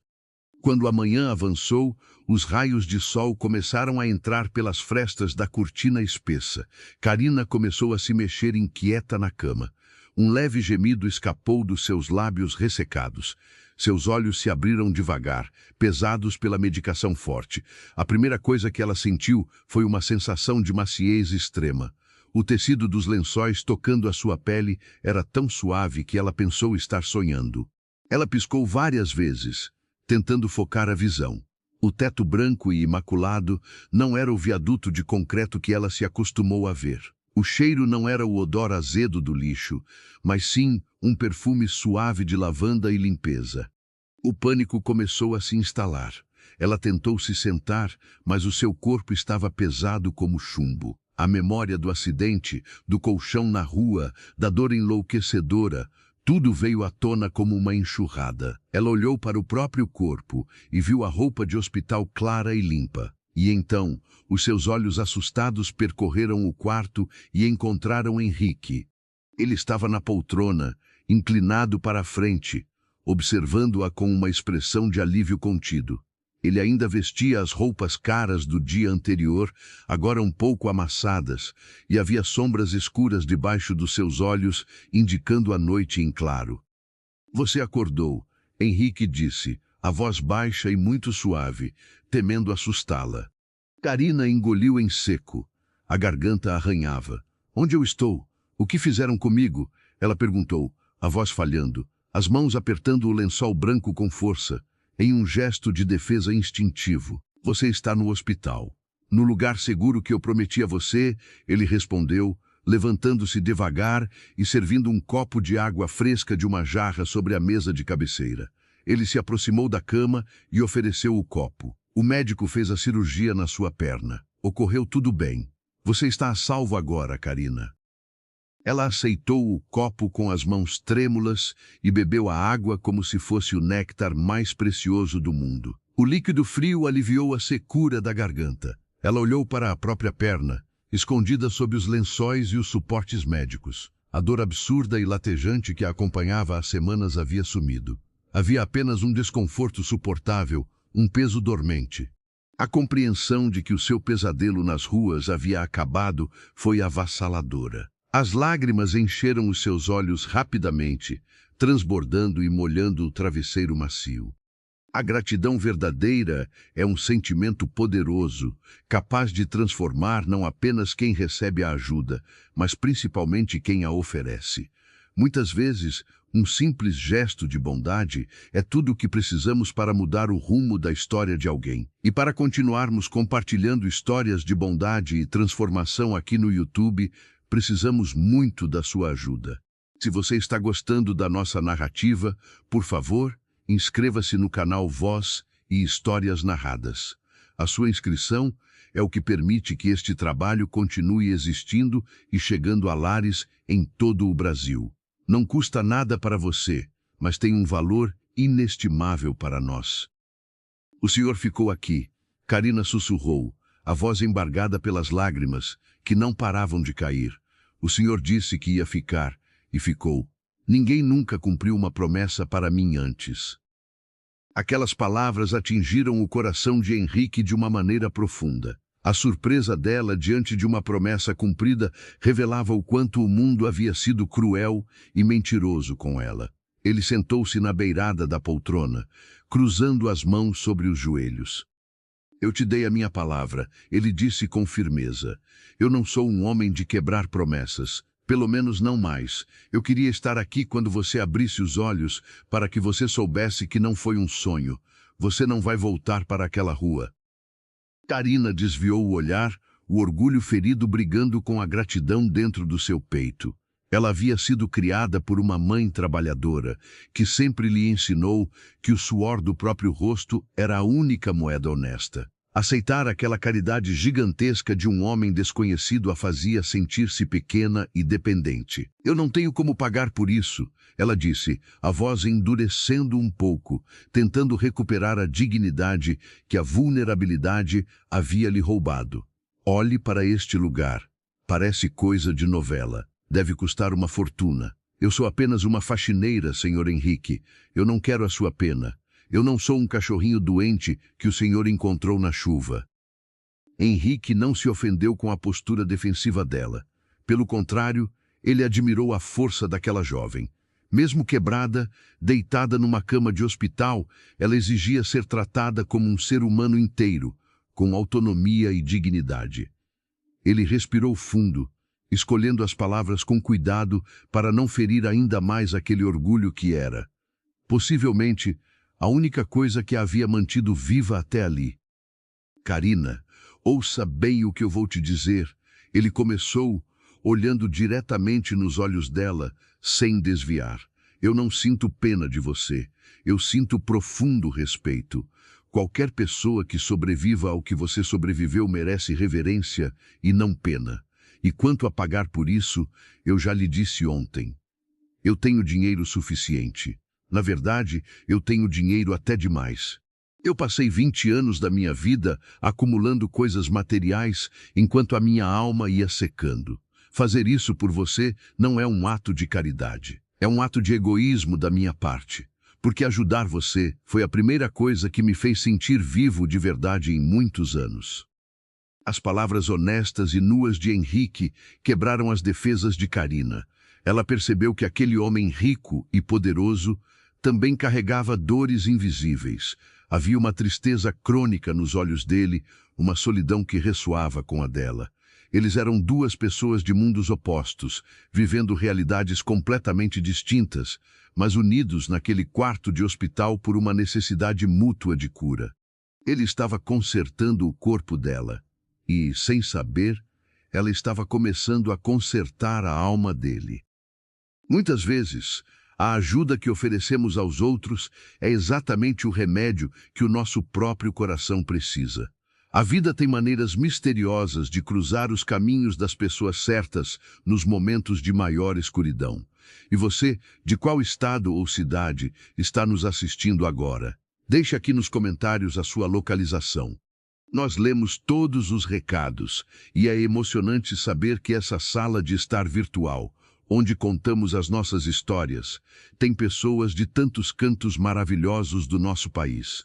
Quando a manhã avançou, os raios de sol começaram a entrar pelas frestas da cortina espessa. Karina começou a se mexer inquieta na cama. Um leve gemido escapou dos seus lábios ressecados. Seus olhos se abriram devagar, pesados pela medicação forte. A primeira coisa que ela sentiu foi uma sensação de maciez extrema. O tecido dos lençóis tocando a sua pele era tão suave que ela pensou estar sonhando. Ela piscou várias vezes, tentando focar a visão. O teto branco e imaculado não era o viaduto de concreto que ela se acostumou a ver. O cheiro não era o odor azedo do lixo, mas sim um perfume suave de lavanda e limpeza. O pânico começou a se instalar. Ela tentou se sentar, mas o seu corpo estava pesado como chumbo. A memória do acidente, do colchão na rua, da dor enlouquecedora, tudo veio à tona como uma enxurrada. Ela olhou para o próprio corpo e viu a roupa de hospital clara e limpa. E então, os seus olhos assustados percorreram o quarto e encontraram Henrique. Ele estava na poltrona, inclinado para a frente, observando-a com uma expressão de alívio contido. Ele ainda vestia as roupas caras do dia anterior, agora um pouco amassadas, e havia sombras escuras debaixo dos seus olhos, indicando a noite em claro. "Você acordou", Henrique disse, a voz baixa e muito suave, temendo assustá-la. Karina engoliu em seco. A garganta arranhava. "Onde eu estou? O que fizeram comigo?" Ela perguntou, a voz falhando, as mãos apertando o lençol branco com força, em um gesto de defesa instintivo. "Você está no hospital. No lugar seguro que eu prometi a você", ele respondeu, levantando-se devagar e servindo um copo de água fresca de uma jarra sobre a mesa de cabeceira. Ele se aproximou da cama e ofereceu o copo. "O médico fez a cirurgia na sua perna. Ocorreu tudo bem. Você está a salvo agora, Karina." Ela aceitou o copo com as mãos trêmulas e bebeu a água como se fosse o néctar mais precioso do mundo. O líquido frio aliviou a secura da garganta. Ela olhou para a própria perna, escondida sob os lençóis e os suportes médicos. A dor absurda e latejante que a acompanhava há semanas havia sumido. Havia apenas um desconforto suportável, um peso dormente. A compreensão de que o seu pesadelo nas ruas havia acabado foi avassaladora. As lágrimas encheram os seus olhos rapidamente, transbordando e molhando o travesseiro macio. A gratidão verdadeira é um sentimento poderoso, capaz de transformar não apenas quem recebe a ajuda, mas principalmente quem a oferece. Muitas vezes, um simples gesto de bondade é tudo o que precisamos para mudar o rumo da história de alguém. E para continuarmos compartilhando histórias de bondade e transformação aqui no YouTube, precisamos muito da sua ajuda. Se você está gostando da nossa narrativa, por favor, inscreva-se no canal Voz e Histórias Narradas. A sua inscrição é o que permite que este trabalho continue existindo e chegando a lares em todo o Brasil. Não custa nada para você, mas tem um valor inestimável para nós. "O senhor ficou aqui", Karina sussurrou, a voz embargada pelas lágrimas, que não paravam de cair. "O senhor disse que ia ficar, e ficou. Ninguém nunca cumpriu uma promessa para mim antes." Aquelas palavras atingiram o coração de Henrique de uma maneira profunda. A surpresa dela diante de uma promessa cumprida revelava o quanto o mundo havia sido cruel e mentiroso com ela. Ele sentou-se na beirada da poltrona, cruzando as mãos sobre os joelhos. "Eu te dei a minha palavra", ele disse com firmeza. "Eu não sou um homem de quebrar promessas, pelo menos não mais. Eu queria estar aqui quando você abrisse os olhos para que você soubesse que não foi um sonho. Você não vai voltar para aquela rua." Karina desviou o olhar, o orgulho ferido brigando com a gratidão dentro do seu peito. Ela havia sido criada por uma mãe trabalhadora, que sempre lhe ensinou que o suor do próprio rosto era a única moeda honesta. Aceitar aquela caridade gigantesca de um homem desconhecido a fazia sentir-se pequena e dependente. Eu não tenho como pagar por isso, ela disse, a voz endurecendo um pouco, tentando recuperar a dignidade que a vulnerabilidade havia lhe roubado. Olhe para este lugar. Parece coisa de novela. Deve custar uma fortuna. Eu sou apenas uma faxineira, Sr. Henrique. Eu não quero a sua pena. Eu não sou um cachorrinho doente que o senhor encontrou na chuva. Henrique não se ofendeu com a postura defensiva dela. Pelo contrário, ele admirou a força daquela jovem. Mesmo quebrada, deitada numa cama de hospital, ela exigia ser tratada como um ser humano inteiro, com autonomia e dignidade. Ele respirou fundo, escolhendo as palavras com cuidado para não ferir ainda mais aquele orgulho que era. Possivelmente, a única coisa que a havia mantido viva até ali. Karina, ouça bem o que eu vou te dizer. Ele começou, olhando diretamente nos olhos dela, sem desviar. Eu não sinto pena de você. Eu sinto profundo respeito. Qualquer pessoa que sobreviva ao que você sobreviveu merece reverência e não pena. E quanto a pagar por isso, eu já lhe disse ontem. Eu tenho dinheiro suficiente. Na verdade, eu tenho dinheiro até demais. Eu passei 20 anos da minha vida acumulando coisas materiais enquanto a minha alma ia secando. Fazer isso por você não é um ato de caridade. É um ato de egoísmo da minha parte. Porque ajudar você foi a primeira coisa que me fez sentir vivo de verdade em muitos anos. As palavras honestas e nuas de Henrique quebraram as defesas de Karina. Ela percebeu que aquele homem rico e poderoso também carregava dores invisíveis. Havia uma tristeza crônica nos olhos dele, uma solidão que ressoava com a dela. Eles eram duas pessoas de mundos opostos, vivendo realidades completamente distintas, mas unidos naquele quarto de hospital por uma necessidade mútua de cura. Ele estava consertando o corpo dela e, sem saber, ela estava começando a consertar a alma dele. Muitas vezes, a ajuda que oferecemos aos outros é exatamente o remédio que o nosso próprio coração precisa. A vida tem maneiras misteriosas de cruzar os caminhos das pessoas certas nos momentos de maior escuridão. E você, de qual estado ou cidade, está nos assistindo agora? Deixe aqui nos comentários a sua localização. Nós lemos todos os recados e é emocionante saber que essa sala de estar virtual, onde contamos as nossas histórias, tem pessoas de tantos cantos maravilhosos do nosso país.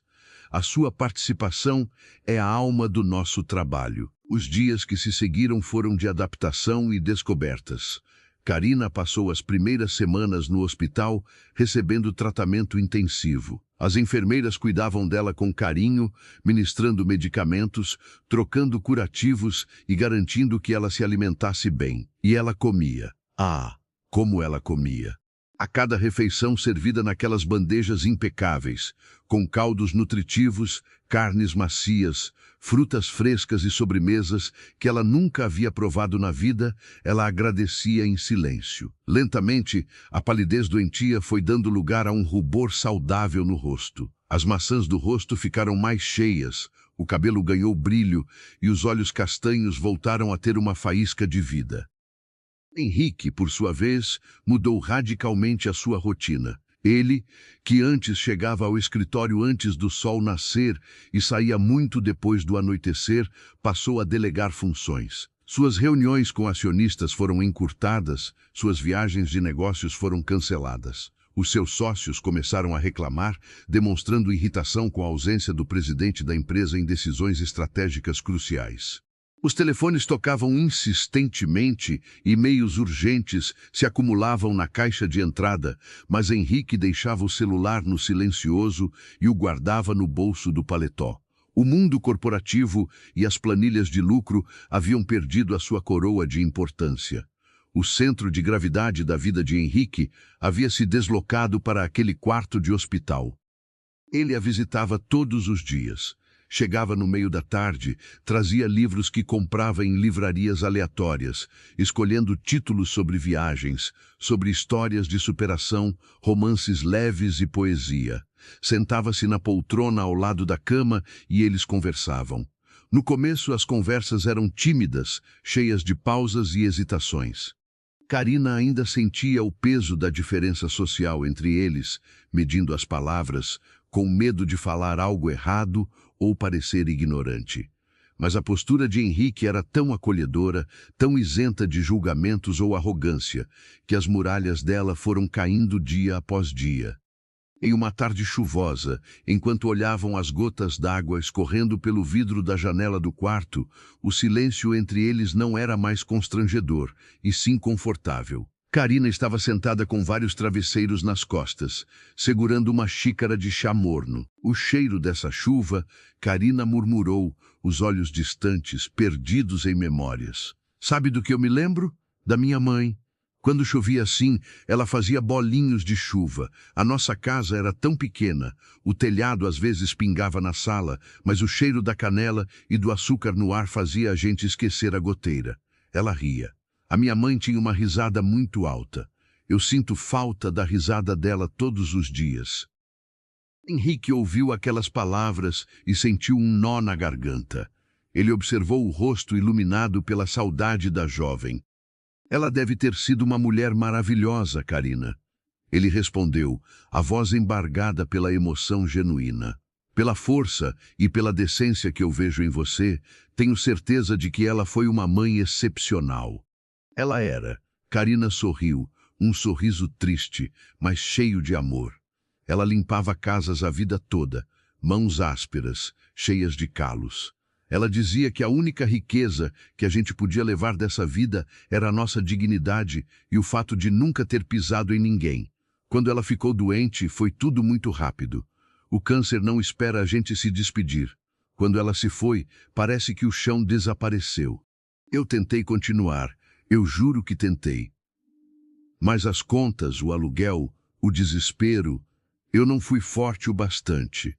A sua participação é a alma do nosso trabalho. Os dias que se seguiram foram de adaptação e descobertas. Karina passou as primeiras semanas no hospital recebendo tratamento intensivo. As enfermeiras cuidavam dela com carinho, ministrando medicamentos, trocando curativos e garantindo que ela se alimentasse bem. E ela comia. Ah, como ela comia! A cada refeição servida naquelas bandejas impecáveis, com caldos nutritivos, carnes macias, frutas frescas e sobremesas que ela nunca havia provado na vida, ela agradecia em silêncio. Lentamente, a palidez doentia foi dando lugar a um rubor saudável no rosto. As maçãs do rosto ficaram mais cheias, o cabelo ganhou brilho e os olhos castanhos voltaram a ter uma faísca de vida. Henrique, por sua vez, mudou radicalmente a sua rotina. Ele, que antes chegava ao escritório antes do sol nascer e saía muito depois do anoitecer, passou a delegar funções. Suas reuniões com acionistas foram encurtadas, suas viagens de negócios foram canceladas. Os seus sócios começaram a reclamar, demonstrando irritação com a ausência do presidente da empresa em decisões estratégicas cruciais. Os telefones tocavam insistentemente, e-mails urgentes se acumulavam na caixa de entrada, mas Henrique deixava o celular no silencioso e o guardava no bolso do paletó. O mundo corporativo e as planilhas de lucro haviam perdido a sua coroa de importância. O centro de gravidade da vida de Henrique havia se deslocado para aquele quarto de hospital. Ele a visitava todos os dias. Chegava no meio da tarde, trazia livros que comprava em livrarias aleatórias, escolhendo títulos sobre viagens, sobre histórias de superação, romances leves e poesia. Sentava-se na poltrona ao lado da cama e eles conversavam. No começo, as conversas eram tímidas, cheias de pausas e hesitações. Karina ainda sentia o peso da diferença social entre eles, medindo as palavras, com medo de falar algo errado ou parecer ignorante. Mas a postura de Henrique era tão acolhedora, tão isenta de julgamentos ou arrogância, que as muralhas dela foram caindo dia após dia. Em uma tarde chuvosa, enquanto olhavam as gotas d'água escorrendo pelo vidro da janela do quarto, o silêncio entre eles não era mais constrangedor, e sim confortável. Karina estava sentada com vários travesseiros nas costas, segurando uma xícara de chá morno. O cheiro dessa chuva, Karina murmurou, os olhos distantes, perdidos em memórias. Sabe do que eu me lembro? Da minha mãe. Quando chovia assim, ela fazia bolinhos de chuva. A nossa casa era tão pequena. O telhado às vezes pingava na sala, mas o cheiro da canela e do açúcar no ar fazia a gente esquecer a goteira. Ela ria. A minha mãe tinha uma risada muito alta. Eu sinto falta da risada dela todos os dias. Henrique ouviu aquelas palavras e sentiu um nó na garganta. Ele observou o rosto iluminado pela saudade da jovem. Ela deve ter sido uma mulher maravilhosa, Karina. Ele respondeu, a voz embargada pela emoção genuína. Pela força e pela decência que eu vejo em você, tenho certeza de que ela foi uma mãe excepcional. Ela era. Karina sorriu, um sorriso triste, mas cheio de amor. Ela limpava casas a vida toda, mãos ásperas, cheias de calos. Ela dizia que a única riqueza que a gente podia levar dessa vida era a nossa dignidade e o fato de nunca ter pisado em ninguém. Quando ela ficou doente, foi tudo muito rápido. O câncer não espera a gente se despedir. Quando ela se foi, parece que o chão desapareceu. Eu tentei continuar. Eu juro que tentei. Mas as contas, o aluguel, o desespero, eu não fui forte o bastante.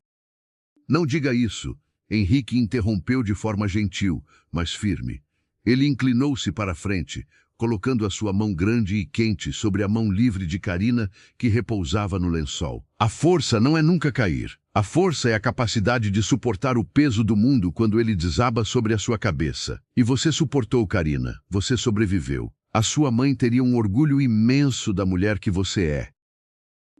Não diga isso, Henrique interrompeu de forma gentil, mas firme. Ele inclinou-se para a frente, colocando a sua mão grande e quente sobre a mão livre de Karina, que repousava no lençol. A força não é nunca cair. A força é a capacidade de suportar o peso do mundo quando ele desaba sobre a sua cabeça. E você suportou, Karina. Você sobreviveu. A sua mãe teria um orgulho imenso da mulher que você é.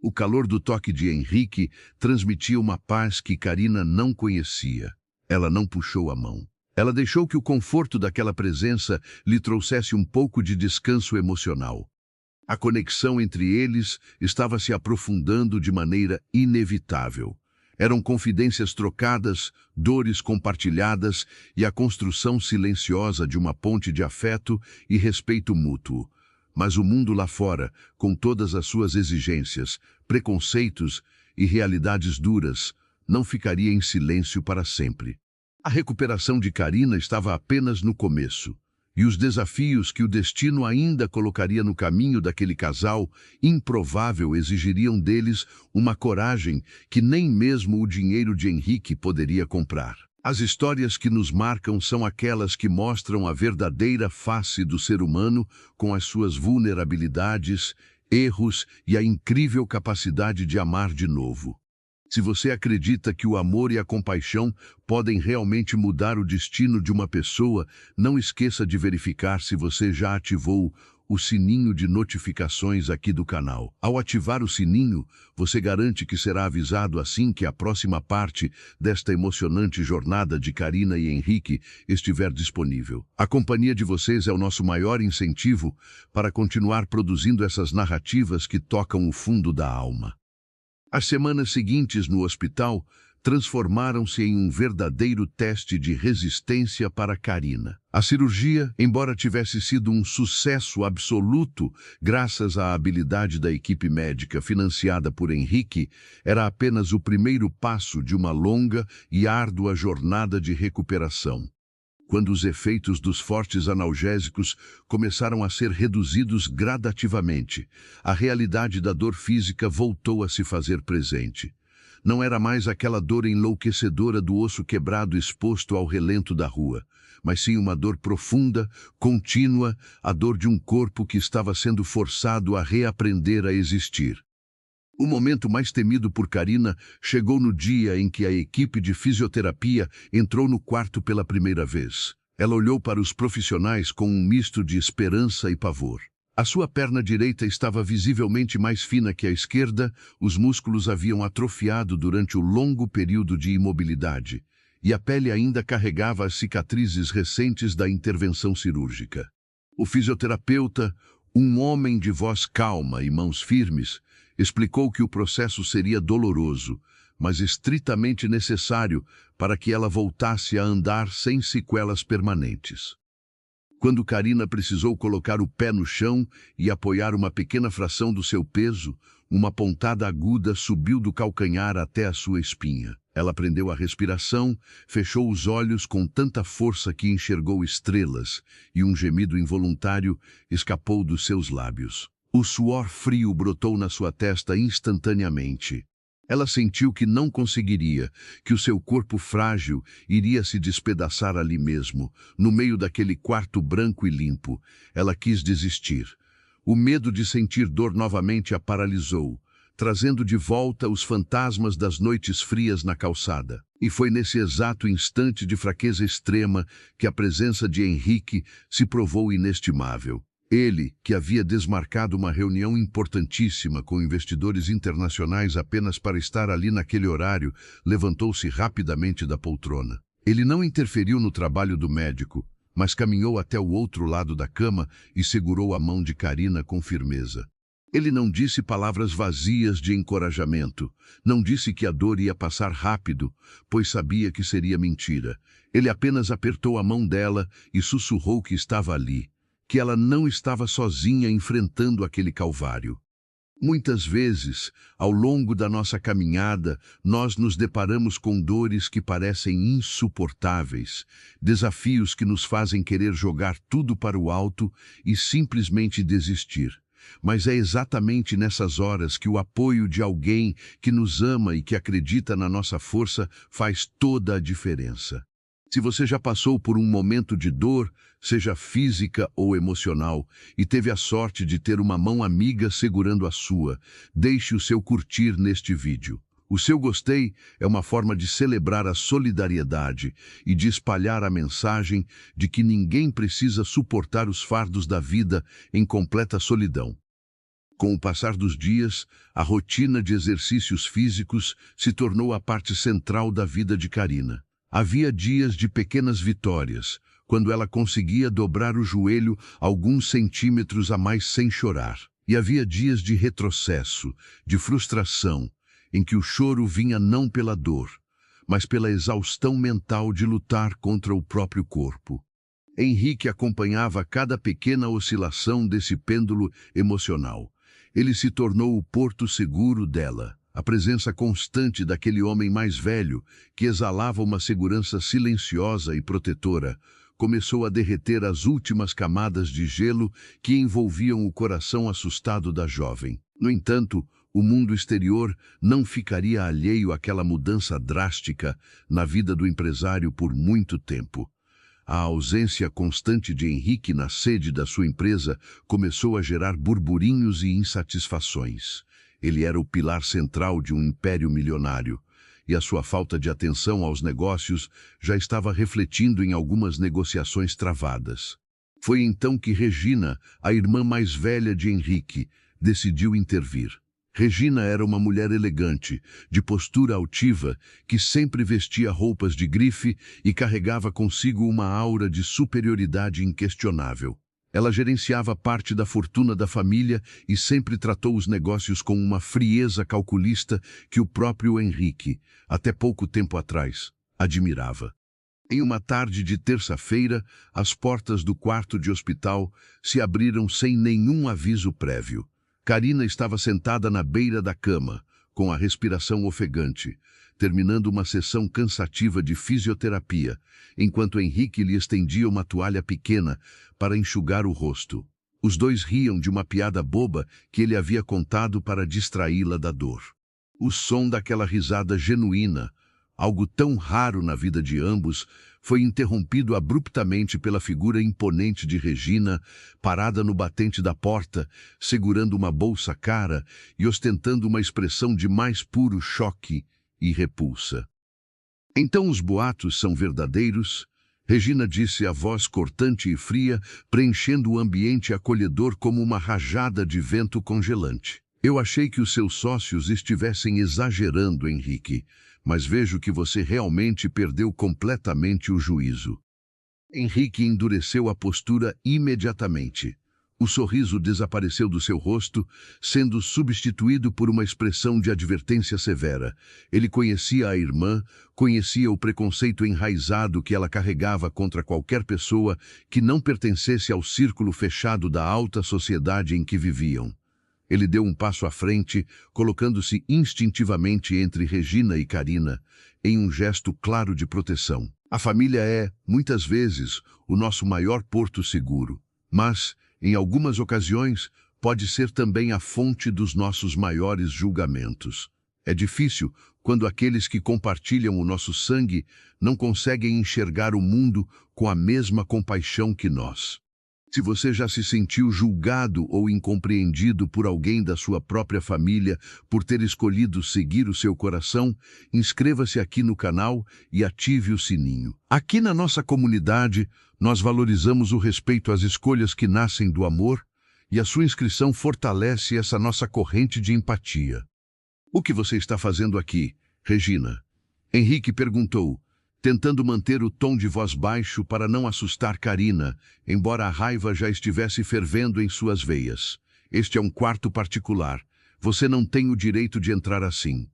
O calor do toque de Henrique transmitia uma paz que Karina não conhecia. Ela não puxou a mão. Ela deixou que o conforto daquela presença lhe trouxesse um pouco de descanso emocional. A conexão entre eles estava se aprofundando de maneira inevitável. Eram confidências trocadas, dores compartilhadas e a construção silenciosa de uma ponte de afeto e respeito mútuo. Mas o mundo lá fora, com todas as suas exigências, preconceitos e realidades duras, não ficaria em silêncio para sempre. A recuperação de Karina estava apenas no começo, e os desafios que o destino ainda colocaria no caminho daquele casal improvável exigiriam deles uma coragem que nem mesmo o dinheiro de Henrique poderia comprar. As histórias que nos marcam são aquelas que mostram a verdadeira face do ser humano com as suas vulnerabilidades, erros e a incrível capacidade de amar de novo. Se você acredita que o amor e a compaixão podem realmente mudar o destino de uma pessoa, não esqueça de verificar se você já ativou o sininho de notificações aqui do canal. Ao ativar o sininho, você garante que será avisado assim que a próxima parte desta emocionante jornada de Karina e Henrique estiver disponível. A companhia de vocês é o nosso maior incentivo para continuar produzindo essas narrativas que tocam o fundo da alma. As semanas seguintes no hospital transformaram-se em um verdadeiro teste de resistência para Karina. A cirurgia, embora tivesse sido um sucesso absoluto graças à habilidade da equipe médica financiada por Henrique, era apenas o primeiro passo de uma longa e árdua jornada de recuperação. Quando os efeitos dos fortes analgésicos começaram a ser reduzidos gradativamente, a realidade da dor física voltou a se fazer presente. Não era mais aquela dor enlouquecedora do osso quebrado exposto ao relento da rua, mas sim uma dor profunda, contínua, a dor de um corpo que estava sendo forçado a reaprender a existir. O momento mais temido por Karina chegou no dia em que a equipe de fisioterapia entrou no quarto pela primeira vez. Ela olhou para os profissionais com um misto de esperança e pavor. A sua perna direita estava visivelmente mais fina que a esquerda, os músculos haviam atrofiado durante o longo período de imobilidade, e a pele ainda carregava as cicatrizes recentes da intervenção cirúrgica. O fisioterapeuta, um homem de voz calma e mãos firmes, explicou que o processo seria doloroso, mas estritamente necessário para que ela voltasse a andar sem sequelas permanentes. Quando Karina precisou colocar o pé no chão e apoiar uma pequena fração do seu peso, uma pontada aguda subiu do calcanhar até a sua espinha. Ela prendeu a respiração, fechou os olhos com tanta força que enxergou estrelas, e um gemido involuntário escapou dos seus lábios. O suor frio brotou na sua testa instantaneamente. Ela sentiu que não conseguiria, que o seu corpo frágil iria se despedaçar ali mesmo, no meio daquele quarto branco e limpo. Ela quis desistir. O medo de sentir dor novamente a paralisou, trazendo de volta os fantasmas das noites frias na calçada. E foi nesse exato instante de fraqueza extrema que a presença de Henrique se provou inestimável. Ele, que havia desmarcado uma reunião importantíssima com investidores internacionais apenas para estar ali naquele horário, levantou-se rapidamente da poltrona. Ele não interferiu no trabalho do médico, mas caminhou até o outro lado da cama e segurou a mão de Karina com firmeza. Ele não disse palavras vazias de encorajamento. Não disse que a dor ia passar rápido, pois sabia que seria mentira. Ele apenas apertou a mão dela e sussurrou que estava ali, que ela não estava sozinha enfrentando aquele calvário. Muitas vezes, ao longo da nossa caminhada, nós nos deparamos com dores que parecem insuportáveis, desafios que nos fazem querer jogar tudo para o alto e simplesmente desistir. Mas é exatamente nessas horas que o apoio de alguém que nos ama e que acredita na nossa força faz toda a diferença. Se você já passou por um momento de dor, seja física ou emocional, e teve a sorte de ter uma mão amiga segurando a sua, deixe o seu curtir neste vídeo. O seu gostei é uma forma de celebrar a solidariedade e de espalhar a mensagem de que ninguém precisa suportar os fardos da vida em completa solidão. Com o passar dos dias, a rotina de exercícios físicos se tornou a parte central da vida de Karina. Havia dias de pequenas vitórias, quando ela conseguia dobrar o joelho alguns centímetros a mais sem chorar. E havia dias de retrocesso, de frustração, em que o choro vinha não pela dor, mas pela exaustão mental de lutar contra o próprio corpo. Henrique acompanhava cada pequena oscilação desse pêndulo emocional. Ele se tornou o porto seguro dela. A presença constante daquele homem mais velho, que exalava uma segurança silenciosa e protetora, começou a derreter as últimas camadas de gelo que envolviam o coração assustado da jovem. No entanto, o mundo exterior não ficaria alheio àquela mudança drástica na vida do empresário por muito tempo. A ausência constante de Henrique na sede da sua empresa começou a gerar burburinhos e insatisfações. Ele era o pilar central de um império milionário, e a sua falta de atenção aos negócios já estava refletindo em algumas negociações travadas. Foi então que Regina, a irmã mais velha de Henrique, decidiu intervir. Regina era uma mulher elegante, de postura altiva, que sempre vestia roupas de grife e carregava consigo uma aura de superioridade inquestionável. Ela gerenciava parte da fortuna da família e sempre tratou os negócios com uma frieza calculista que o próprio Henrique, até pouco tempo atrás, admirava. Em uma tarde de terça-feira, as portas do quarto de hospital se abriram sem nenhum aviso prévio. Karina estava sentada na beira da cama, com a respiração ofegante, terminando uma sessão cansativa de fisioterapia, enquanto Henrique lhe estendia uma toalha pequena para enxugar o rosto. Os dois riam de uma piada boba que ele havia contado para distraí-la da dor. O som daquela risada genuína, algo tão raro na vida de ambos, foi interrompido abruptamente pela figura imponente de Regina, parada no batente da porta, segurando uma bolsa cara e ostentando uma expressão de mais puro choque e repulsa. Então os boatos são verdadeiros? Regina disse a voz cortante e fria, preenchendo o ambiente acolhedor como uma rajada de vento congelante. Eu achei que os seus sócios estivessem exagerando, Henrique, mas vejo que você realmente perdeu completamente o juízo. Henrique endureceu a postura imediatamente. O sorriso desapareceu do seu rosto, sendo substituído por uma expressão de advertência severa. Ele conhecia a irmã, conhecia o preconceito enraizado que ela carregava contra qualquer pessoa que não pertencesse ao círculo fechado da alta sociedade em que viviam. Ele deu um passo à frente, colocando-se instintivamente entre Regina e Carina, em um gesto claro de proteção. A família é, muitas vezes, o nosso maior porto seguro, mas, em algumas ocasiões, pode ser também a fonte dos nossos maiores julgamentos. É difícil quando aqueles que compartilham o nosso sangue não conseguem enxergar o mundo com a mesma compaixão que nós. Se você já se sentiu julgado ou incompreendido por alguém da sua própria família por ter escolhido seguir o seu coração, inscreva-se aqui no canal e ative o sininho. Aqui na nossa comunidade, nós valorizamos o respeito às escolhas que nascem do amor e a sua inscrição fortalece essa nossa corrente de empatia. O que você está fazendo aqui, Regina? Henrique perguntou, tentando manter o tom de voz baixo para não assustar Carina, embora a raiva já estivesse fervendo em suas veias. Este é um quarto particular. Você não tem o direito de entrar assim.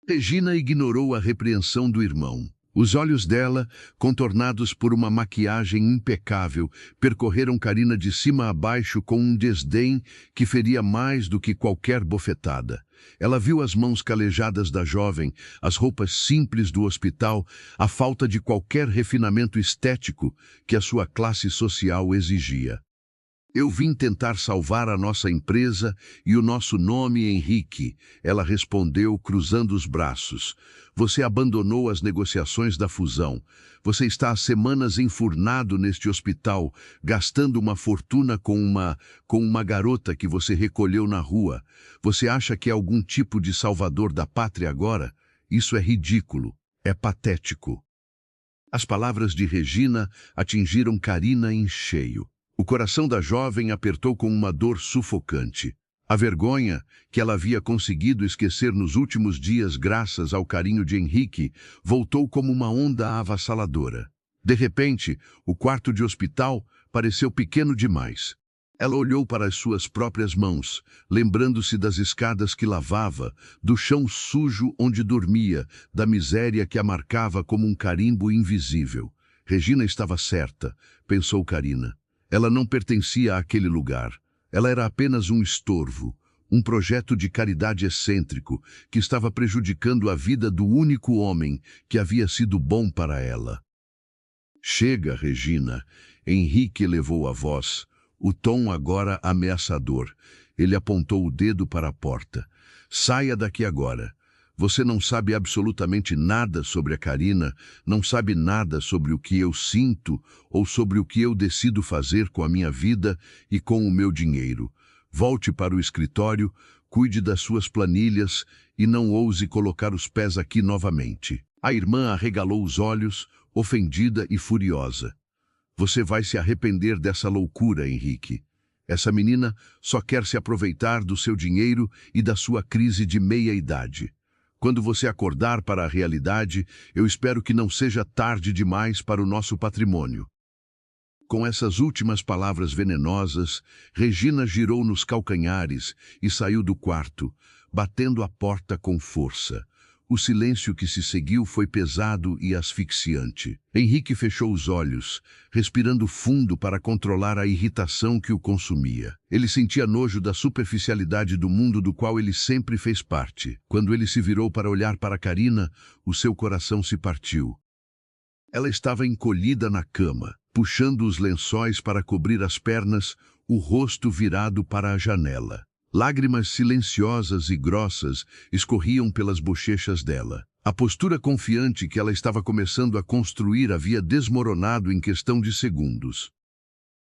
Regina ignorou a repreensão do irmão. Os olhos dela, contornados por uma maquiagem impecável, percorreram Carina de cima a baixo com um desdém que feria mais do que qualquer bofetada. Ela viu as mãos calejadas da jovem, as roupas simples do hospital, a falta de qualquer refinamento estético que a sua classe social exigia. Eu vim tentar salvar a nossa empresa e o nosso nome, Henrique, ela respondeu, cruzando os braços. Você abandonou as negociações da fusão. Você está há semanas enfurnado neste hospital, gastando uma fortuna com uma garota que você recolheu na rua. Você acha que é algum tipo de salvador da pátria agora? Isso é ridículo, é patético. As palavras de Regina atingiram Carina em cheio. O coração da jovem apertou com uma dor sufocante. A vergonha, que ela havia conseguido esquecer nos últimos dias graças ao carinho de Henrique, voltou como uma onda avassaladora. De repente, o quarto de hospital pareceu pequeno demais. Ela olhou para as suas próprias mãos, lembrando-se das escadas que lavava, do chão sujo onde dormia, da miséria que a marcava como um carimbo invisível. Regina estava certa, pensou Carina. Ela não pertencia àquele lugar. Ela era apenas um estorvo, um projeto de caridade excêntrico que estava prejudicando a vida do único homem que havia sido bom para ela. Chega, Regina. Henrique elevou a voz, o tom agora ameaçador. Ele apontou o dedo para a porta. Saia daqui agora. Você não sabe absolutamente nada sobre a Carina, não sabe nada sobre o que eu sinto ou sobre o que eu decido fazer com a minha vida e com o meu dinheiro. Volte para o escritório, cuide das suas planilhas e não ouse colocar os pés aqui novamente. A irmã arregalou os olhos, ofendida e furiosa. Você vai se arrepender dessa loucura, Henrique. Essa menina só quer se aproveitar do seu dinheiro e da sua crise de meia-idade. Quando você acordar para a realidade, eu espero que não seja tarde demais para o nosso patrimônio. Com essas últimas palavras venenosas, Regina girou nos calcanhares e saiu do quarto, batendo a porta com força. O silêncio que se seguiu foi pesado e asfixiante. Henrique fechou os olhos, respirando fundo para controlar a irritação que o consumia. Ele sentia nojo da superficialidade do mundo do qual ele sempre fez parte. Quando ele se virou para olhar para Carina, o seu coração se partiu. Ela estava encolhida na cama, puxando os lençóis para cobrir as pernas, o rosto virado para a janela. Lágrimas silenciosas e grossas escorriam pelas bochechas dela. A postura confiante que ela estava começando a construir havia desmoronado em questão de segundos.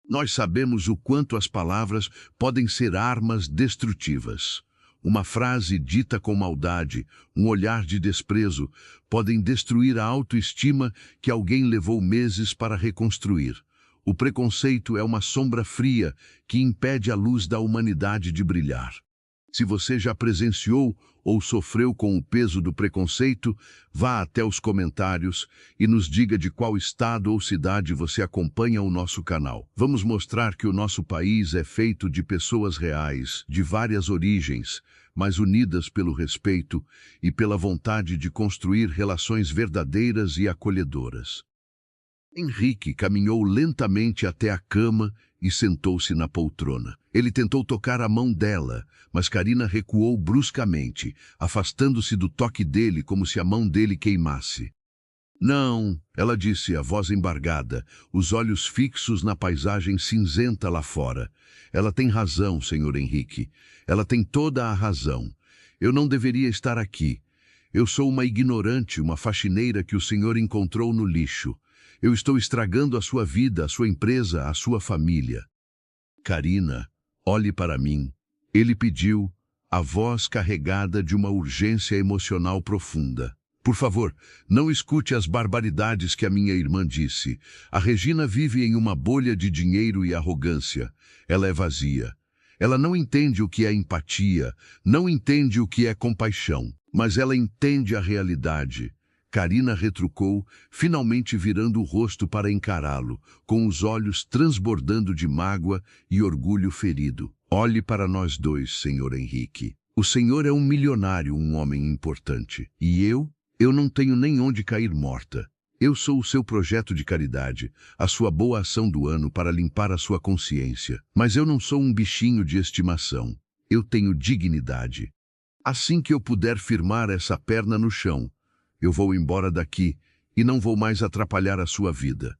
Nós sabemos o quanto as palavras podem ser armas destrutivas. Uma frase dita com maldade, um olhar de desprezo, podem destruir a autoestima que alguém levou meses para reconstruir. O preconceito é uma sombra fria que impede a luz da humanidade de brilhar. Se você já presenciou ou sofreu com o peso do preconceito, vá até os comentários e nos diga de qual estado ou cidade você acompanha o nosso canal. Vamos mostrar que o nosso país é feito de pessoas reais, de várias origens, mas unidas pelo respeito e pela vontade de construir relações verdadeiras e acolhedoras. Henrique caminhou lentamente até a cama e sentou-se na poltrona. Ele tentou tocar a mão dela, mas Karina recuou bruscamente, afastando-se do toque dele como se a mão dele queimasse. Não, ela disse, a voz embargada, os olhos fixos na paisagem cinzenta lá fora. Ela tem razão, senhor Henrique. Ela tem toda a razão. Eu não deveria estar aqui. Eu sou uma ignorante, uma faxineira que o senhor encontrou no lixo. Eu estou estragando a sua vida, a sua empresa, a sua família. Karina, olhe para mim. Ele pediu, a voz carregada de uma urgência emocional profunda. Por favor, não escute as barbaridades que a minha irmã disse. A Regina vive em uma bolha de dinheiro e arrogância. Ela é vazia. Ela não entende o que é empatia, não entende o que é compaixão, mas ela entende a realidade. Karina retrucou, finalmente virando o rosto para encará-lo, com os olhos transbordando de mágoa e orgulho ferido. Olhe para nós dois, senhor Henrique. O senhor é um milionário, um homem importante. E eu não tenho nem onde cair morta. Eu sou o seu projeto de caridade, a sua boa ação do ano para limpar a sua consciência. Mas eu não sou um bichinho de estimação. Eu tenho dignidade. Assim que eu puder firmar essa perna no chão, eu vou embora daqui e não vou mais atrapalhar a sua vida.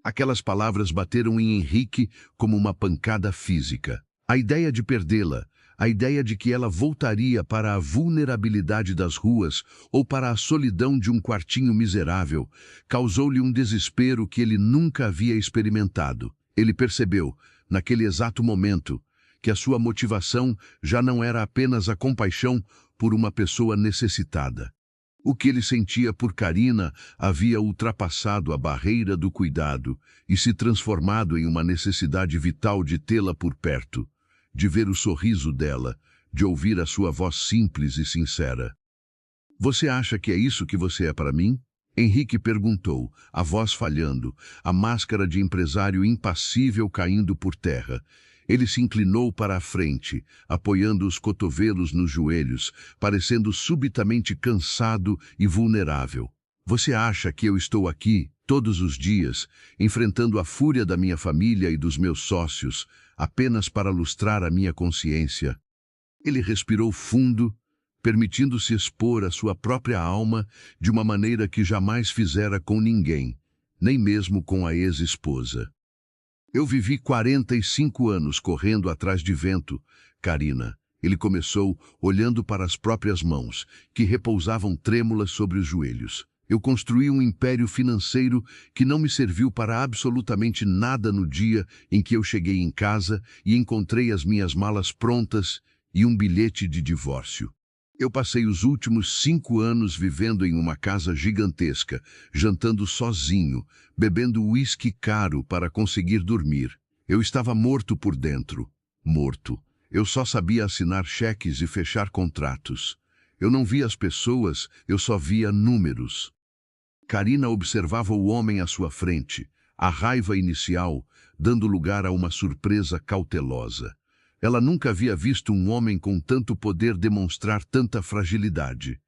Aquelas palavras bateram em Henrique como uma pancada física. A ideia de perdê-la, a ideia de que ela voltaria para a vulnerabilidade das ruas ou para a solidão de um quartinho miserável, causou-lhe um desespero que ele nunca havia experimentado. Ele percebeu, naquele exato momento, que a sua motivação já não era apenas a compaixão por uma pessoa necessitada. O que ele sentia por Karina havia ultrapassado a barreira do cuidado e se transformado em uma necessidade vital de tê-la por perto, de ver o sorriso dela, de ouvir a sua voz simples e sincera. Você acha que é isso que você é para mim? Henrique perguntou, a voz falhando, a máscara de empresário impassível caindo por terra. Ele se inclinou para a frente, apoiando os cotovelos nos joelhos, parecendo subitamente cansado e vulnerável. Você acha que eu estou aqui, todos os dias, enfrentando a fúria da minha família e dos meus sócios, apenas para lustrar a minha consciência? Ele respirou fundo, permitindo-se expor a sua própria alma de uma maneira que jamais fizera com ninguém, nem mesmo com a ex-esposa. Eu vivi 45 anos correndo atrás de vento, Karina. Ele começou olhando para as próprias mãos, que repousavam trêmulas sobre os joelhos. Eu construí um império financeiro que não me serviu para absolutamente nada no dia em que eu cheguei em casa e encontrei as minhas malas prontas e um bilhete de divórcio. Eu passei os últimos 5 anos vivendo em uma casa gigantesca, jantando sozinho, bebendo uísque caro para conseguir dormir. Eu estava morto por dentro. Morto. Eu só sabia assinar cheques e fechar contratos. Eu não via as pessoas, eu só via números. Karina observava o homem à sua frente, a raiva inicial, dando lugar a uma surpresa cautelosa. Ela nunca havia visto um homem com tanto poder demonstrar tanta fragilidade.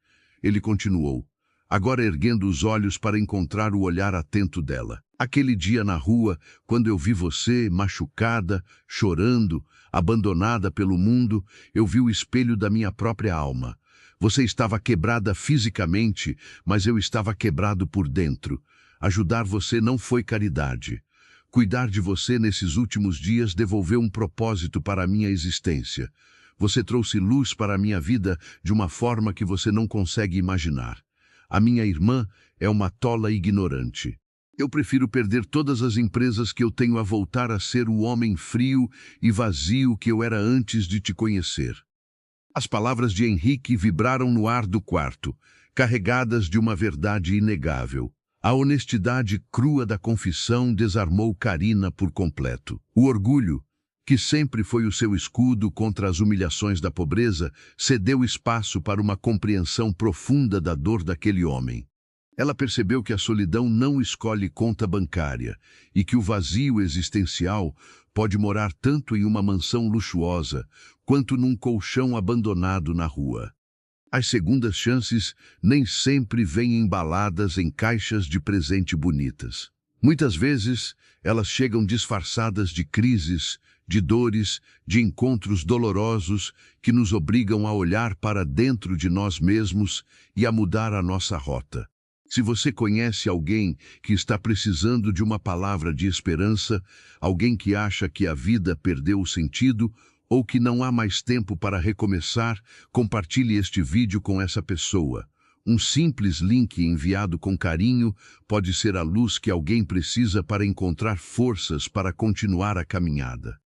Ele continuou, agora erguendo os olhos para encontrar o olhar atento dela. Aquele dia na rua, quando eu vi você, machucada, chorando, abandonada pelo mundo, eu vi o espelho da minha própria alma. Você estava quebrada fisicamente, mas eu estava quebrado por dentro. Ajudar você não foi caridade. Cuidar de você nesses últimos dias devolveu um propósito para a minha existência. Você trouxe luz para a minha vida de uma forma que você não consegue imaginar. A minha irmã é uma tola ignorante. Eu prefiro perder todas as empresas que eu tenho a voltar a ser o homem frio e vazio que eu era antes de te conhecer. As palavras de Henrique vibraram no ar do quarto, carregadas de uma verdade inegável. A honestidade crua da confissão desarmou Karina por completo. O orgulho, que sempre foi o seu escudo contra as humilhações da pobreza, cedeu espaço para uma compreensão profunda da dor daquele homem. Ela percebeu que a solidão não escolhe conta bancária e que o vazio existencial pode morar tanto em uma mansão luxuosa quanto num colchão abandonado na rua. As segundas chances nem sempre vêm embaladas em caixas de presente bonitas. Muitas vezes, elas chegam disfarçadas de crises, de dores, de encontros dolorosos que nos obrigam a olhar para dentro de nós mesmos e a mudar a nossa rota. Se você conhece alguém que está precisando de uma palavra de esperança, alguém que acha que a vida perdeu o sentido ou que não há mais tempo para recomeçar, compartilhe este vídeo com essa pessoa. Um simples link enviado com carinho pode ser a luz que alguém precisa para encontrar forças para continuar a caminhada.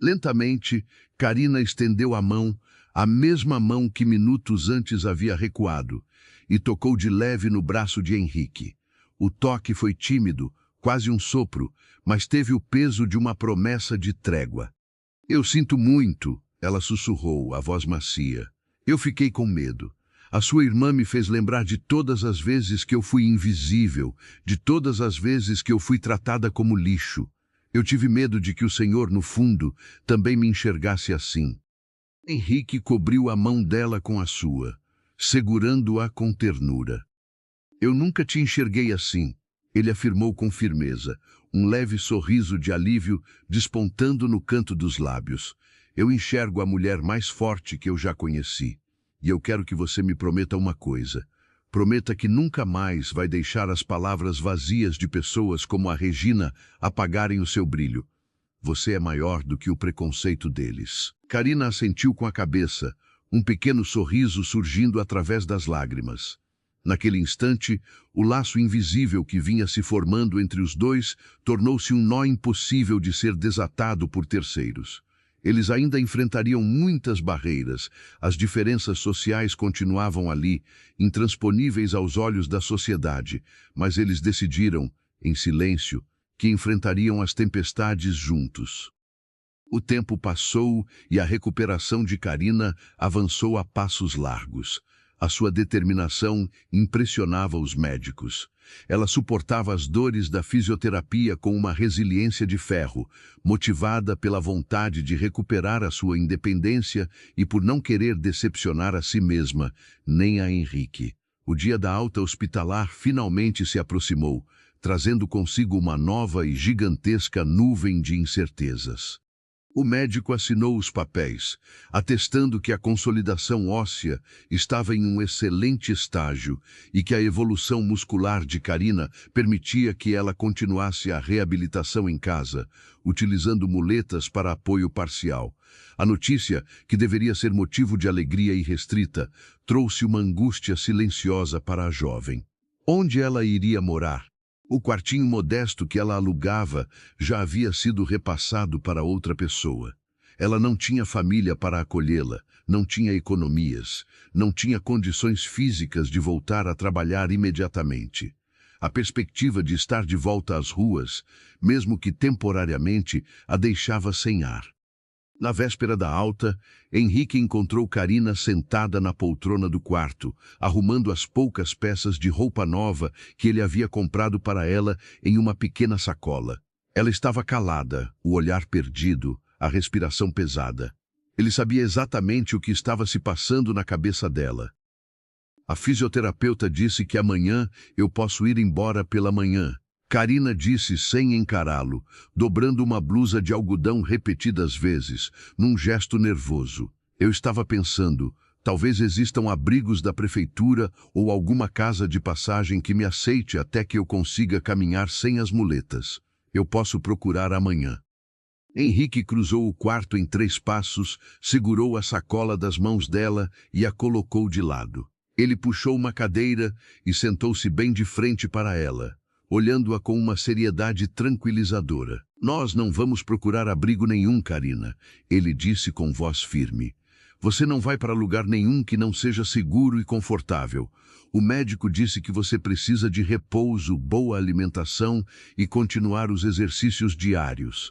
Lentamente, Karina estendeu a mesma mão que minutos antes havia recuado, e tocou de leve no braço de Henrique. O toque foi tímido, quase um sopro, mas teve o peso de uma promessa de trégua. Eu sinto muito, ela sussurrou, a voz macia. Eu fiquei com medo. A sua irmã me fez lembrar de todas as vezes que eu fui invisível, de todas as vezes que eu fui tratada como lixo. Eu tive medo de que o Senhor, no fundo, também me enxergasse assim. Henrique cobriu a mão dela com a sua, segurando-a com ternura. Eu nunca te enxerguei assim, ele afirmou com firmeza, um leve sorriso de alívio despontando no canto dos lábios. Eu enxergo a mulher mais forte que eu já conheci. E eu quero que você me prometa uma coisa. Prometa que nunca mais vai deixar as palavras vazias de pessoas como a Regina apagarem o seu brilho. Você é maior do que o preconceito deles. Karina assentiu com a cabeça, um pequeno sorriso surgindo através das lágrimas. Naquele instante, o laço invisível que vinha se formando entre os dois tornou-se um nó impossível de ser desatado por terceiros. Eles ainda enfrentariam muitas barreiras, as diferenças sociais continuavam ali, intransponíveis aos olhos da sociedade, mas eles decidiram, em silêncio, que enfrentariam as tempestades juntos. O tempo passou e a recuperação de Karina avançou a passos largos. A sua determinação impressionava os médicos. Ela suportava as dores da fisioterapia com uma resiliência de ferro, motivada pela vontade de recuperar a sua independência e por não querer decepcionar a si mesma, nem a Henrique. O dia da alta hospitalar finalmente se aproximou, trazendo consigo uma nova e gigantesca nuvem de incertezas. O médico assinou os papéis, atestando que a consolidação óssea estava em um excelente estágio e que a evolução muscular de Karina permitia que ela continuasse a reabilitação em casa, utilizando muletas para apoio parcial. A notícia, que deveria ser motivo de alegria irrestrita, trouxe uma angústia silenciosa para a jovem. Onde ela iria morar? O quartinho modesto que ela alugava já havia sido repassado para outra pessoa. Ela não tinha família para acolhê-la, não tinha economias, não tinha condições físicas de voltar a trabalhar imediatamente. A perspectiva de estar de volta às ruas, mesmo que temporariamente, a deixava sem ar. Na véspera da alta, Henrique encontrou Karina sentada na poltrona do quarto, arrumando as poucas peças de roupa nova que ele havia comprado para ela em uma pequena sacola. Ela estava calada, o olhar perdido, a respiração pesada. Ele sabia exatamente o que estava se passando na cabeça dela. A fisioterapeuta disse que amanhã eu posso ir embora pela manhã. Karina disse sem encará-lo, dobrando uma blusa de algodão repetidas vezes, num gesto nervoso. Eu estava pensando, talvez existam abrigos da prefeitura ou alguma casa de passagem que me aceite até que eu consiga caminhar sem as muletas. Eu posso procurar amanhã. Henrique cruzou o quarto em 3 passos, segurou a sacola das mãos dela e a colocou de lado. Ele puxou uma cadeira e sentou-se bem de frente para ela, olhando-a com uma seriedade tranquilizadora. Nós não vamos procurar abrigo nenhum, Karina, ele disse com voz firme. Você não vai para lugar nenhum que não seja seguro e confortável. O médico disse que você precisa de repouso, boa alimentação e continuar os exercícios diários.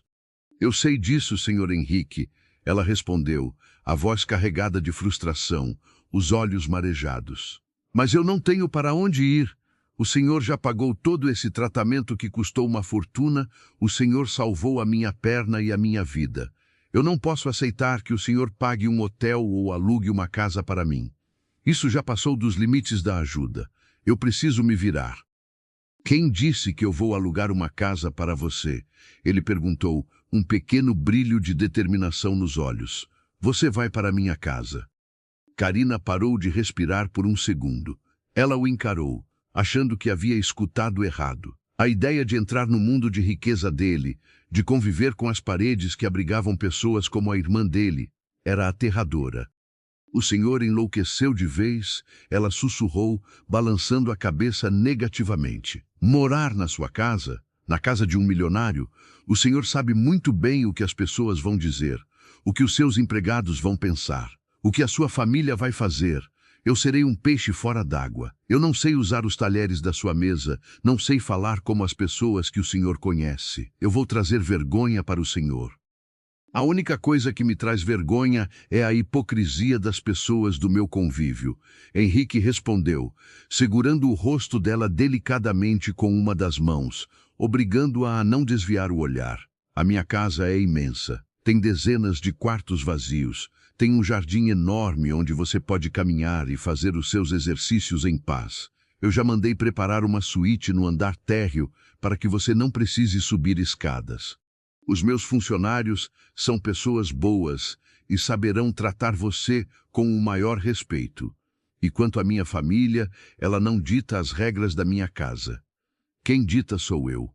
Eu sei disso, Sr. Henrique, ela respondeu, a voz carregada de frustração, os olhos marejados. Mas eu não tenho para onde ir. O senhor já pagou todo esse tratamento que custou uma fortuna, o senhor salvou a minha perna e a minha vida. Eu não posso aceitar que o senhor pague um hotel ou alugue uma casa para mim. Isso já passou dos limites da ajuda. Eu preciso me virar. Quem disse que eu vou alugar uma casa para você? Ele perguntou, um pequeno brilho de determinação nos olhos. Você vai para minha casa. Karina parou de respirar por um segundo. Ela o encarou, achando que havia escutado errado. A ideia de entrar no mundo de riqueza dele, de conviver com as paredes que abrigavam pessoas como a irmã dele, era aterradora. O senhor enlouqueceu de vez, ela sussurrou, balançando a cabeça negativamente. Morar na sua casa, na casa de um milionário, o senhor sabe muito bem o que as pessoas vão dizer, o que os seus empregados vão pensar, o que a sua família vai fazer. Eu serei um peixe fora d'água. Eu não sei usar os talheres da sua mesa, não sei falar como as pessoas que o senhor conhece. Eu vou trazer vergonha para o senhor. A única coisa que me traz vergonha é a hipocrisia das pessoas do meu convívio. Henrique respondeu, segurando o rosto dela delicadamente com uma das mãos, obrigando-a a não desviar o olhar. A minha casa é imensa. Tem dezenas de quartos vazios. Tem um jardim enorme onde você pode caminhar e fazer os seus exercícios em paz. Eu já mandei preparar uma suíte no andar térreo para que você não precise subir escadas. Os meus funcionários são pessoas boas e saberão tratar você com o maior respeito. E quanto à minha família, ela não dita as regras da minha casa. Quem dita sou eu.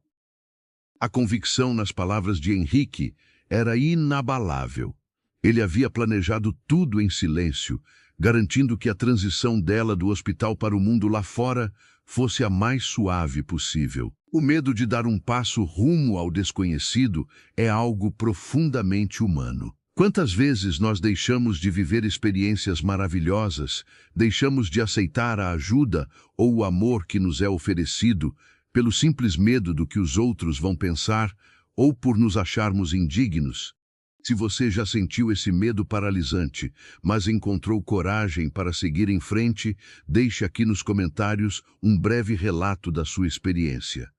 A convicção nas palavras de Henrique era inabalável. Ele havia planejado tudo em silêncio, garantindo que a transição dela do hospital para o mundo lá fora fosse a mais suave possível. O medo de dar um passo rumo ao desconhecido é algo profundamente humano. Quantas vezes nós deixamos de viver experiências maravilhosas, deixamos de aceitar a ajuda ou o amor que nos é oferecido pelo simples medo do que os outros vão pensar ou por nos acharmos indignos? Se você já sentiu esse medo paralisante, mas encontrou coragem para seguir em frente, deixe aqui nos comentários um breve relato da sua experiência.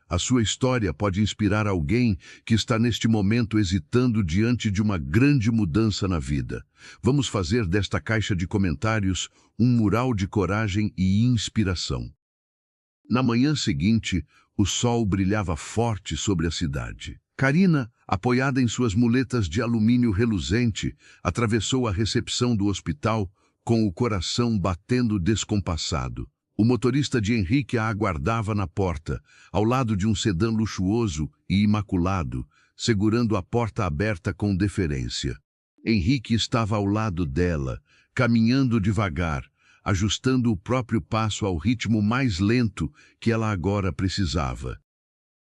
A sua história pode inspirar alguém que está neste momento hesitando diante de uma grande mudança na vida. Vamos fazer desta caixa de comentários um mural de coragem e inspiração. Na manhã seguinte, o sol brilhava forte sobre a cidade. Karina, apoiada em suas muletas de alumínio reluzente, atravessou a recepção do hospital com o coração batendo descompassado. O motorista de Henrique a aguardava na porta, ao lado de um sedã luxuoso e imaculado, segurando a porta aberta com deferência. Henrique estava ao lado dela, caminhando devagar, ajustando o próprio passo ao ritmo mais lento que ela agora precisava.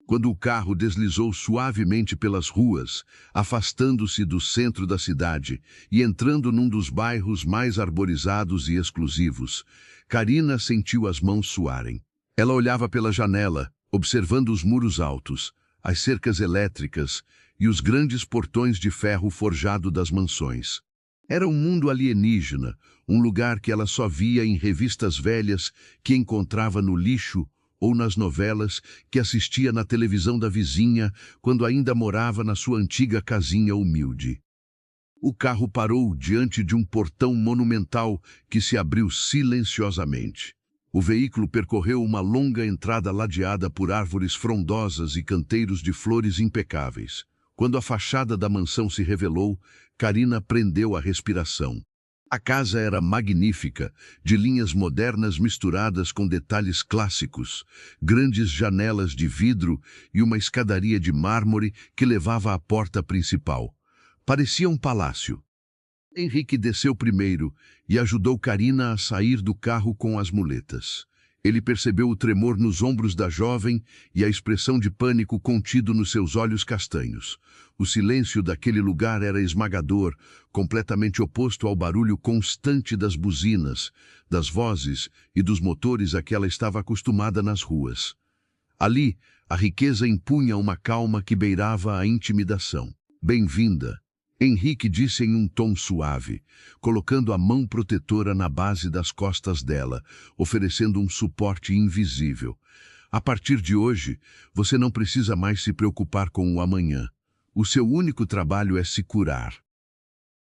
Quando o carro deslizou suavemente pelas ruas, afastando-se do centro da cidade e entrando num dos bairros mais arborizados e exclusivos, Karina sentiu as mãos suarem. Ela olhava pela janela, observando os muros altos, as cercas elétricas e os grandes portões de ferro forjado das mansões. Era um mundo alienígena, um lugar que ela só via em revistas velhas que encontrava no lixo ou nas novelas que assistia na televisão da vizinha quando ainda morava na sua antiga casinha humilde. O carro parou diante de um portão monumental que se abriu silenciosamente. O veículo percorreu uma longa entrada ladeada por árvores frondosas e canteiros de flores impecáveis. Quando a fachada da mansão se revelou, Karina prendeu a respiração. A casa era magnífica, de linhas modernas misturadas com detalhes clássicos, grandes janelas de vidro e uma escadaria de mármore que levava à porta principal. Parecia um palácio. Henrique desceu primeiro e ajudou Karina a sair do carro com as muletas. Ele percebeu o tremor nos ombros da jovem e a expressão de pânico contido nos seus olhos castanhos. O silêncio daquele lugar era esmagador, completamente oposto ao barulho constante das buzinas, das vozes e dos motores a que ela estava acostumada nas ruas. Ali, a riqueza impunha uma calma que beirava a intimidação. "Bem-vinda", Henrique disse em um tom suave, colocando a mão protetora na base das costas dela, oferecendo um suporte invisível. "A partir de hoje, você não precisa mais se preocupar com o amanhã. O seu único trabalho é se curar."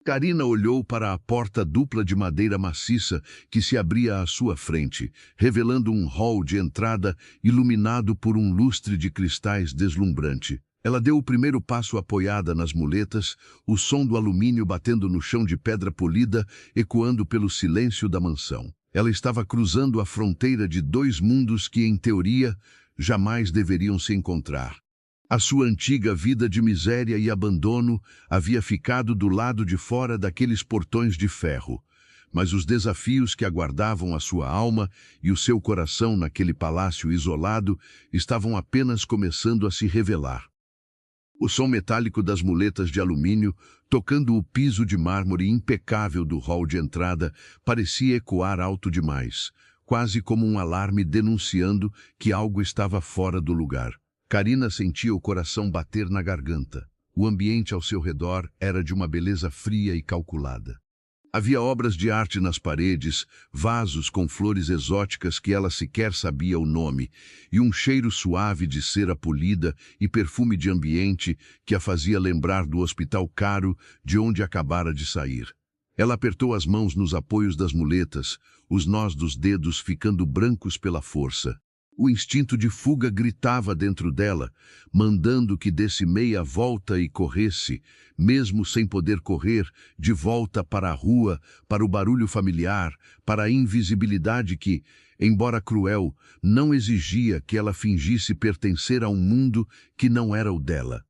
Karina olhou para a porta dupla de madeira maciça que se abria à sua frente, revelando um hall de entrada iluminado por um lustre de cristais deslumbrante. Ela deu o primeiro passo apoiada nas muletas, o som do alumínio batendo no chão de pedra polida, ecoando pelo silêncio da mansão. Ela estava cruzando a fronteira de dois mundos que, em teoria, jamais deveriam se encontrar. A sua antiga vida de miséria e abandono havia ficado do lado de fora daqueles portões de ferro, mas os desafios que aguardavam a sua alma e o seu coração naquele palácio isolado estavam apenas começando a se revelar. O som metálico das muletas de alumínio, tocando o piso de mármore impecável do hall de entrada, parecia ecoar alto demais, quase como um alarme denunciando que algo estava fora do lugar. Karina sentia o coração bater na garganta. O ambiente ao seu redor era de uma beleza fria e calculada. Havia obras de arte nas paredes, vasos com flores exóticas que ela sequer sabia o nome, e um cheiro suave de cera polida e perfume de ambiente que a fazia lembrar do hospital caro de onde acabara de sair. Ela apertou as mãos nos apoios das muletas, os nós dos dedos ficando brancos pela força. O instinto de fuga gritava dentro dela, mandando que desse meia volta e corresse, mesmo sem poder correr, de volta para a rua, para o barulho familiar, para a invisibilidade que, embora cruel, não exigia que ela fingisse pertencer a um mundo que não era o dela.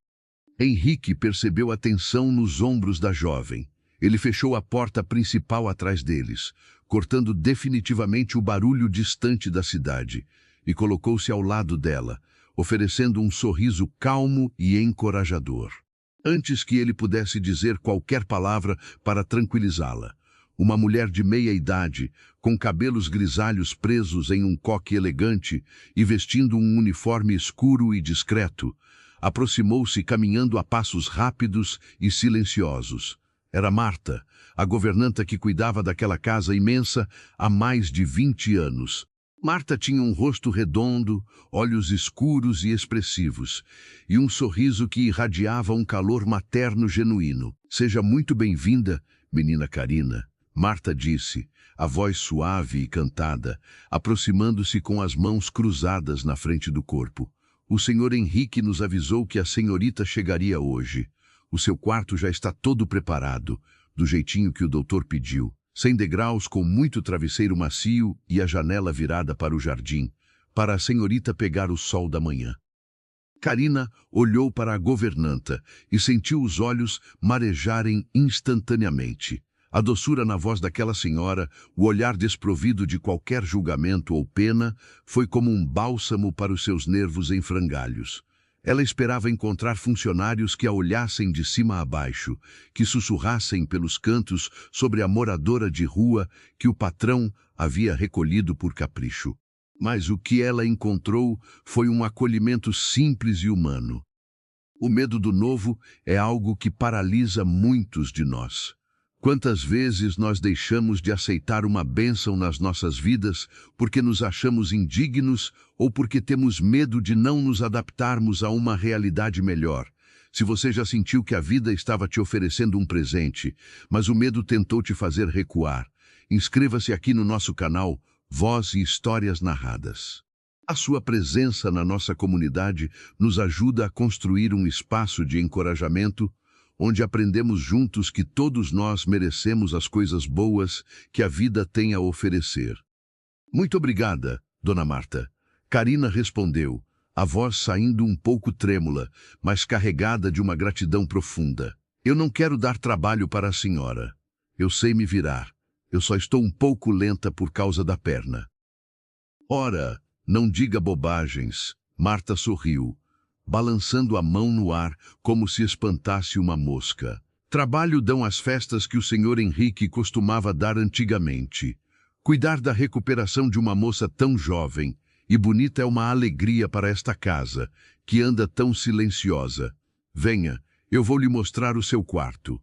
Henrique percebeu a tensão nos ombros da jovem. Ele fechou a porta principal atrás deles, cortando definitivamente o barulho distante da cidade, e colocou-se ao lado dela, oferecendo um sorriso calmo e encorajador. Antes que ele pudesse dizer qualquer palavra para tranquilizá-la, uma mulher de meia idade, com cabelos grisalhos presos em um coque elegante e vestindo um uniforme escuro e discreto, aproximou-se caminhando a passos rápidos e silenciosos. Era Marta, a governanta que cuidava daquela casa imensa há mais de 20 anos. Marta tinha um rosto redondo, olhos escuros e expressivos, e um sorriso que irradiava um calor materno genuíno. "Seja muito bem-vinda, menina Karina", Marta disse, a voz suave e cantada, aproximando-se com as mãos cruzadas na frente do corpo. "O senhor Henrique nos avisou que a senhorita chegaria hoje. O seu quarto já está todo preparado, do jeitinho que o doutor pediu. Sem degraus, com muito travesseiro macio e a janela virada para o jardim, para a senhorita pegar o sol da manhã." Karina olhou para a governanta e sentiu os olhos marejarem instantaneamente. A doçura na voz daquela senhora, o olhar desprovido de qualquer julgamento ou pena, foi como um bálsamo para os seus nervos em frangalhos. Ela esperava encontrar funcionários que a olhassem de cima a baixo, que sussurrassem pelos cantos sobre a moradora de rua que o patrão havia recolhido por capricho. Mas o que ela encontrou foi um acolhimento simples e humano. O medo do novo é algo que paralisa muitos de nós. Quantas vezes nós deixamos de aceitar uma bênção nas nossas vidas porque nos achamos indignos ou porque temos medo de não nos adaptarmos a uma realidade melhor? Se você já sentiu que a vida estava te oferecendo um presente, mas o medo tentou te fazer recuar, inscreva-se aqui no nosso canal Voz e Histórias Narradas. A sua presença na nossa comunidade nos ajuda a construir um espaço de encorajamento onde aprendemos juntos que todos nós merecemos as coisas boas que a vida tem a oferecer. "Muito obrigada, Dona Marta", Karina respondeu, a voz saindo um pouco trêmula, mas carregada de uma gratidão profunda. "Eu não quero dar trabalho para a senhora. Eu sei me virar. Eu só estou um pouco lenta por causa da perna. Ora, não diga bobagens. Marta sorriu, balançando a mão no ar como se espantasse uma mosca. Trabalho dão as festas que o senhor Henrique costumava dar antigamente. Cuidar da recuperação de uma moça tão jovem e bonita é uma alegria para esta casa, que anda tão silenciosa. Venha, eu vou lhe mostrar o seu quarto.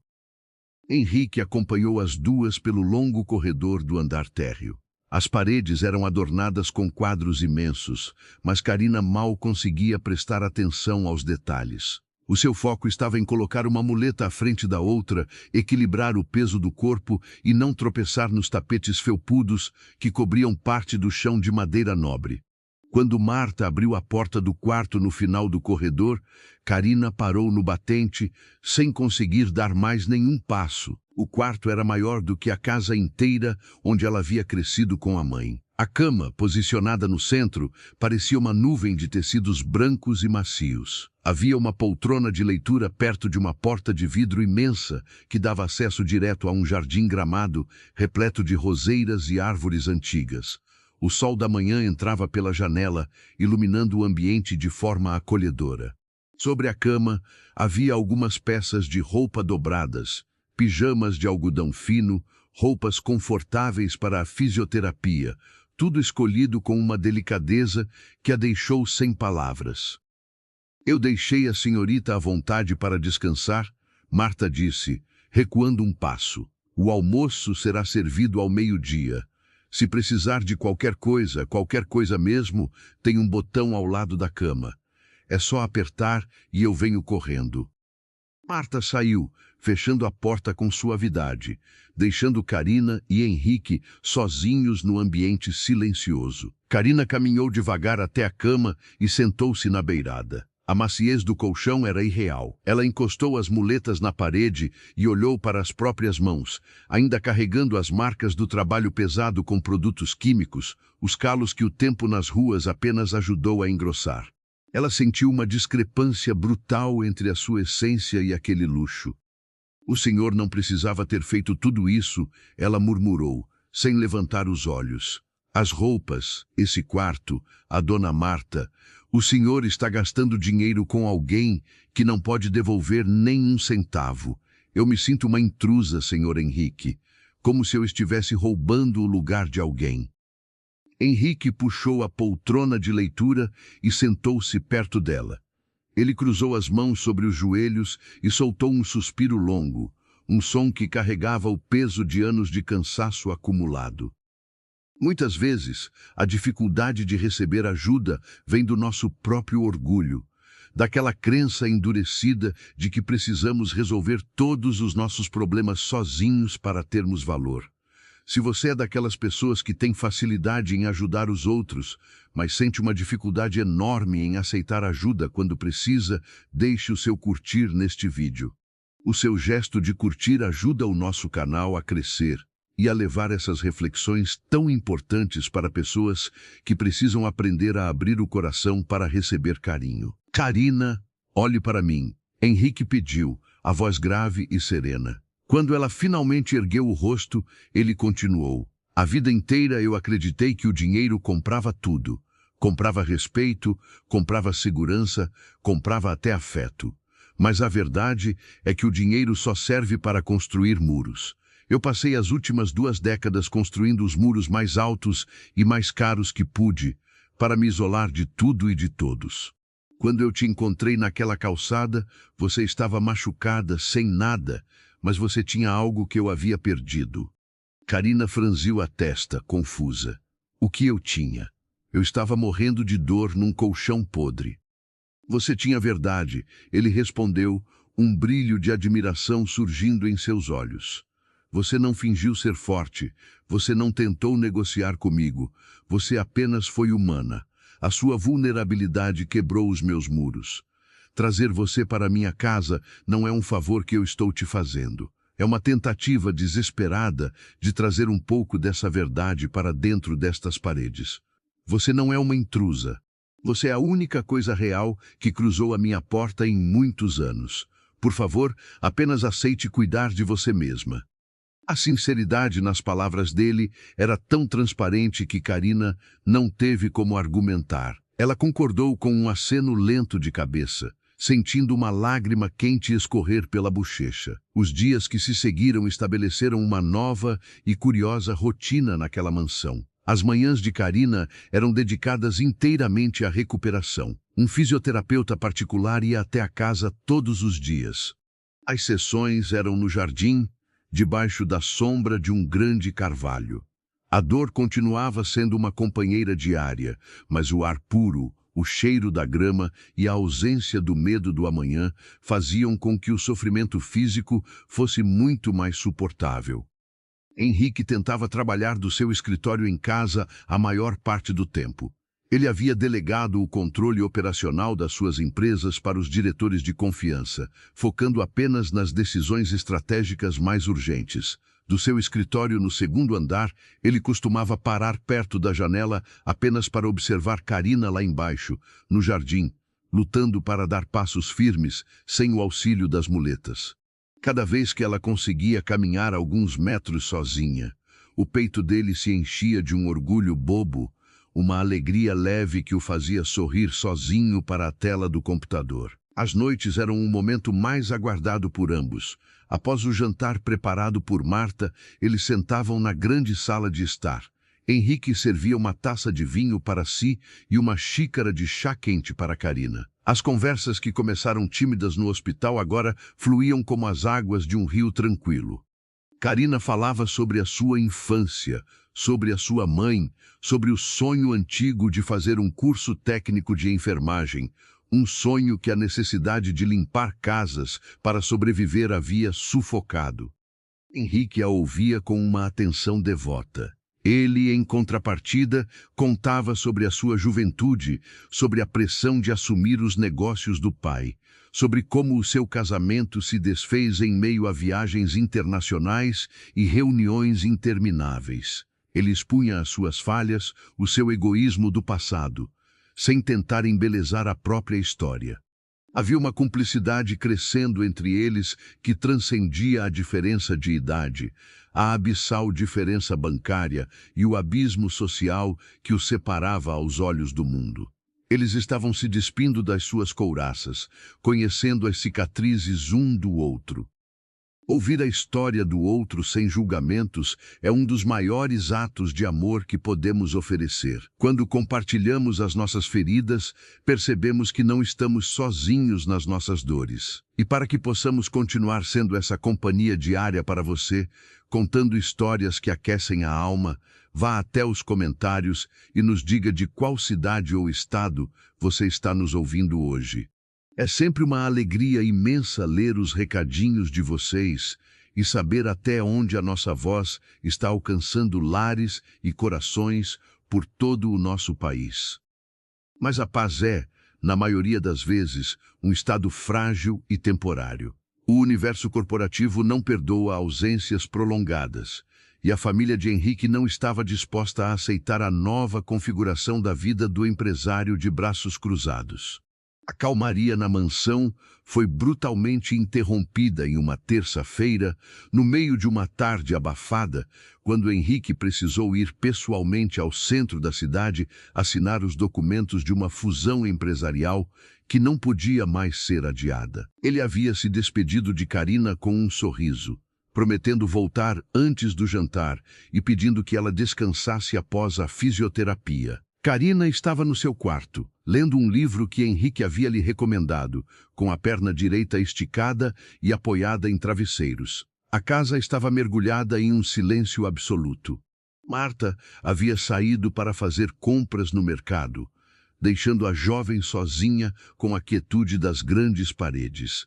Henrique acompanhou as duas pelo longo corredor do andar térreo. As paredes eram adornadas com quadros imensos, mas Karina mal conseguia prestar atenção aos detalhes. O seu foco estava em colocar uma muleta à frente da outra, equilibrar o peso do corpo e não tropeçar nos tapetes felpudos que cobriam parte do chão de madeira nobre. Quando Marta abriu a porta do quarto no final do corredor, Karina parou no batente, sem conseguir dar mais nenhum passo. O quarto era maior do que a casa inteira onde ela havia crescido com a mãe. A cama, posicionada no centro, parecia uma nuvem de tecidos brancos e macios. Havia uma poltrona de leitura perto de uma porta de vidro imensa que dava acesso direto a um jardim gramado, repleto de roseiras e árvores antigas. O sol da manhã entrava pela janela, iluminando o ambiente de forma acolhedora. Sobre a cama, havia algumas peças de roupa dobradas, pijamas de algodão fino, roupas confortáveis para a fisioterapia, tudo escolhido com uma delicadeza que a deixou sem palavras. Eu deixei a senhorita à vontade para descansar, Marta disse, recuando um passo. O almoço será servido ao meio-dia. Se precisar de qualquer coisa mesmo, tem um botão ao lado da cama. É só apertar e eu venho correndo. Marta saiu, fechando a porta com suavidade, deixando Karina e Henrique sozinhos no ambiente silencioso. Karina caminhou devagar até a cama e sentou-se na beirada. A maciez do colchão era irreal. Ela encostou as muletas na parede e olhou para as próprias mãos, ainda carregando as marcas do trabalho pesado com produtos químicos, os calos que o tempo nas ruas apenas ajudou a engrossar. Ela sentiu uma discrepância brutal entre a sua essência e aquele luxo. O senhor não precisava ter feito tudo isso, ela murmurou, sem levantar os olhos. As roupas, esse quarto, a dona Marta. O senhor está gastando dinheiro com alguém que não pode devolver nem um centavo. Eu me sinto uma intrusa, senhor Henrique, como se eu estivesse roubando o lugar de alguém. Henrique puxou a poltrona de leitura e sentou-se perto dela. Ele cruzou as mãos sobre os joelhos e soltou um suspiro longo, um som que carregava o peso de anos de cansaço acumulado. Muitas vezes, a dificuldade de receber ajuda vem do nosso próprio orgulho, daquela crença endurecida de que precisamos resolver todos os nossos problemas sozinhos para termos valor. Se você é daquelas pessoas que tem facilidade em ajudar os outros, mas sente uma dificuldade enorme em aceitar ajuda quando precisa, deixe o seu curtir neste vídeo. O seu gesto de curtir ajuda o nosso canal a crescer e a levar essas reflexões tão importantes para pessoas que precisam aprender a abrir o coração para receber carinho. Karina, olhe para mim. Henrique pediu, a voz grave e serena. Quando ela finalmente ergueu o rosto, ele continuou. A vida inteira eu acreditei que o dinheiro comprava tudo. Comprava respeito, comprava segurança, comprava até afeto. Mas a verdade é que o dinheiro só serve para construir muros. Eu passei as últimas 2 décadas construindo os muros mais altos e mais caros que pude, para me isolar de tudo e de todos. Quando eu te encontrei naquela calçada, você estava machucada, sem nada, mas você tinha algo que eu havia perdido. Karina franziu a testa, confusa. O que eu tinha? Eu estava morrendo de dor num colchão podre. Você tinha verdade, ele respondeu, um brilho de admiração surgindo em seus olhos. Você não fingiu ser forte, você não tentou negociar comigo, você apenas foi humana. A sua vulnerabilidade quebrou os meus muros. Trazer você para minha casa não é um favor que eu estou te fazendo. É uma tentativa desesperada de trazer um pouco dessa verdade para dentro destas paredes. Você não é uma intrusa. Você é a única coisa real que cruzou a minha porta em muitos anos. Por favor, apenas aceite cuidar de você mesma. A sinceridade nas palavras dele era tão transparente que Karina não teve como argumentar. Ela concordou com um aceno lento de cabeça, sentindo uma lágrima quente escorrer pela bochecha. Os dias que se seguiram estabeleceram uma nova e curiosa rotina naquela mansão. As manhãs de Karina eram dedicadas inteiramente à recuperação. Um fisioterapeuta particular ia até a casa todos os dias. As sessões eram no jardim, debaixo da sombra de um grande carvalho. A dor continuava sendo uma companheira diária, mas o ar puro, o cheiro da grama e a ausência do medo do amanhã faziam com que o sofrimento físico fosse muito mais suportável. Henrique tentava trabalhar do seu escritório em casa a maior parte do tempo. Ele havia delegado o controle operacional das suas empresas para os diretores de confiança, focando apenas nas decisões estratégicas mais urgentes. Do seu escritório no segundo andar, ele costumava parar perto da janela apenas para observar Karina lá embaixo, no jardim, lutando para dar passos firmes, sem o auxílio das muletas. Cada vez que ela conseguia caminhar alguns metros sozinha, o peito dele se enchia de um orgulho bobo, uma alegria leve que o fazia sorrir sozinho para a tela do computador. As noites eram um momento mais aguardado por ambos. Após o jantar preparado por Marta, eles sentavam na grande sala de estar. Henrique servia uma taça de vinho para si e uma xícara de chá quente para Karina. As conversas que começaram tímidas no hospital agora fluíam como as águas de um rio tranquilo. Karina falava sobre a sua infância, sobre a sua mãe, sobre o sonho antigo de fazer um curso técnico de enfermagem, um sonho que a necessidade de limpar casas para sobreviver havia sufocado. Henrique a ouvia com uma atenção devota. Ele, em contrapartida, contava sobre a sua juventude, sobre a pressão de assumir os negócios do pai, sobre como o seu casamento se desfez em meio a viagens internacionais e reuniões intermináveis. Ele expunha as suas falhas, o seu egoísmo do passado, sem tentar embelezar a própria história. Havia uma cumplicidade crescendo entre eles que transcendia a diferença de idade, a abissal diferença bancária e o abismo social que os separava aos olhos do mundo. Eles estavam se despindo das suas couraças, conhecendo as cicatrizes um do outro. Ouvir a história do outro sem julgamentos é um dos maiores atos de amor que podemos oferecer. Quando compartilhamos as nossas feridas, percebemos que não estamos sozinhos nas nossas dores. E para que possamos continuar sendo essa companhia diária para você, contando histórias que aquecem a alma, vá até os comentários e nos diga de qual cidade ou estado você está nos ouvindo hoje. É sempre uma alegria imensa ler os recadinhos de vocês e saber até onde a nossa voz está alcançando lares e corações por todo o nosso país. Mas a paz é, na maioria das vezes, um estado frágil e temporário. O universo corporativo não perdoa ausências prolongadas, e a família de Henrique não estava disposta a aceitar a nova configuração da vida do empresário de braços cruzados. A calmaria na mansão foi brutalmente interrompida em uma terça-feira, no meio de uma tarde abafada, quando Henrique precisou ir pessoalmente ao centro da cidade assinar os documentos de uma fusão empresarial que não podia mais ser adiada. Ele havia se despedido de Karina com um sorriso, prometendo voltar antes do jantar e pedindo que ela descansasse após a fisioterapia. Karina estava no seu quarto, lendo um livro que Henrique havia lhe recomendado, com a perna direita esticada e apoiada em travesseiros. A casa estava mergulhada em um silêncio absoluto. Marta havia saído para fazer compras no mercado, deixando a jovem sozinha com a quietude das grandes paredes.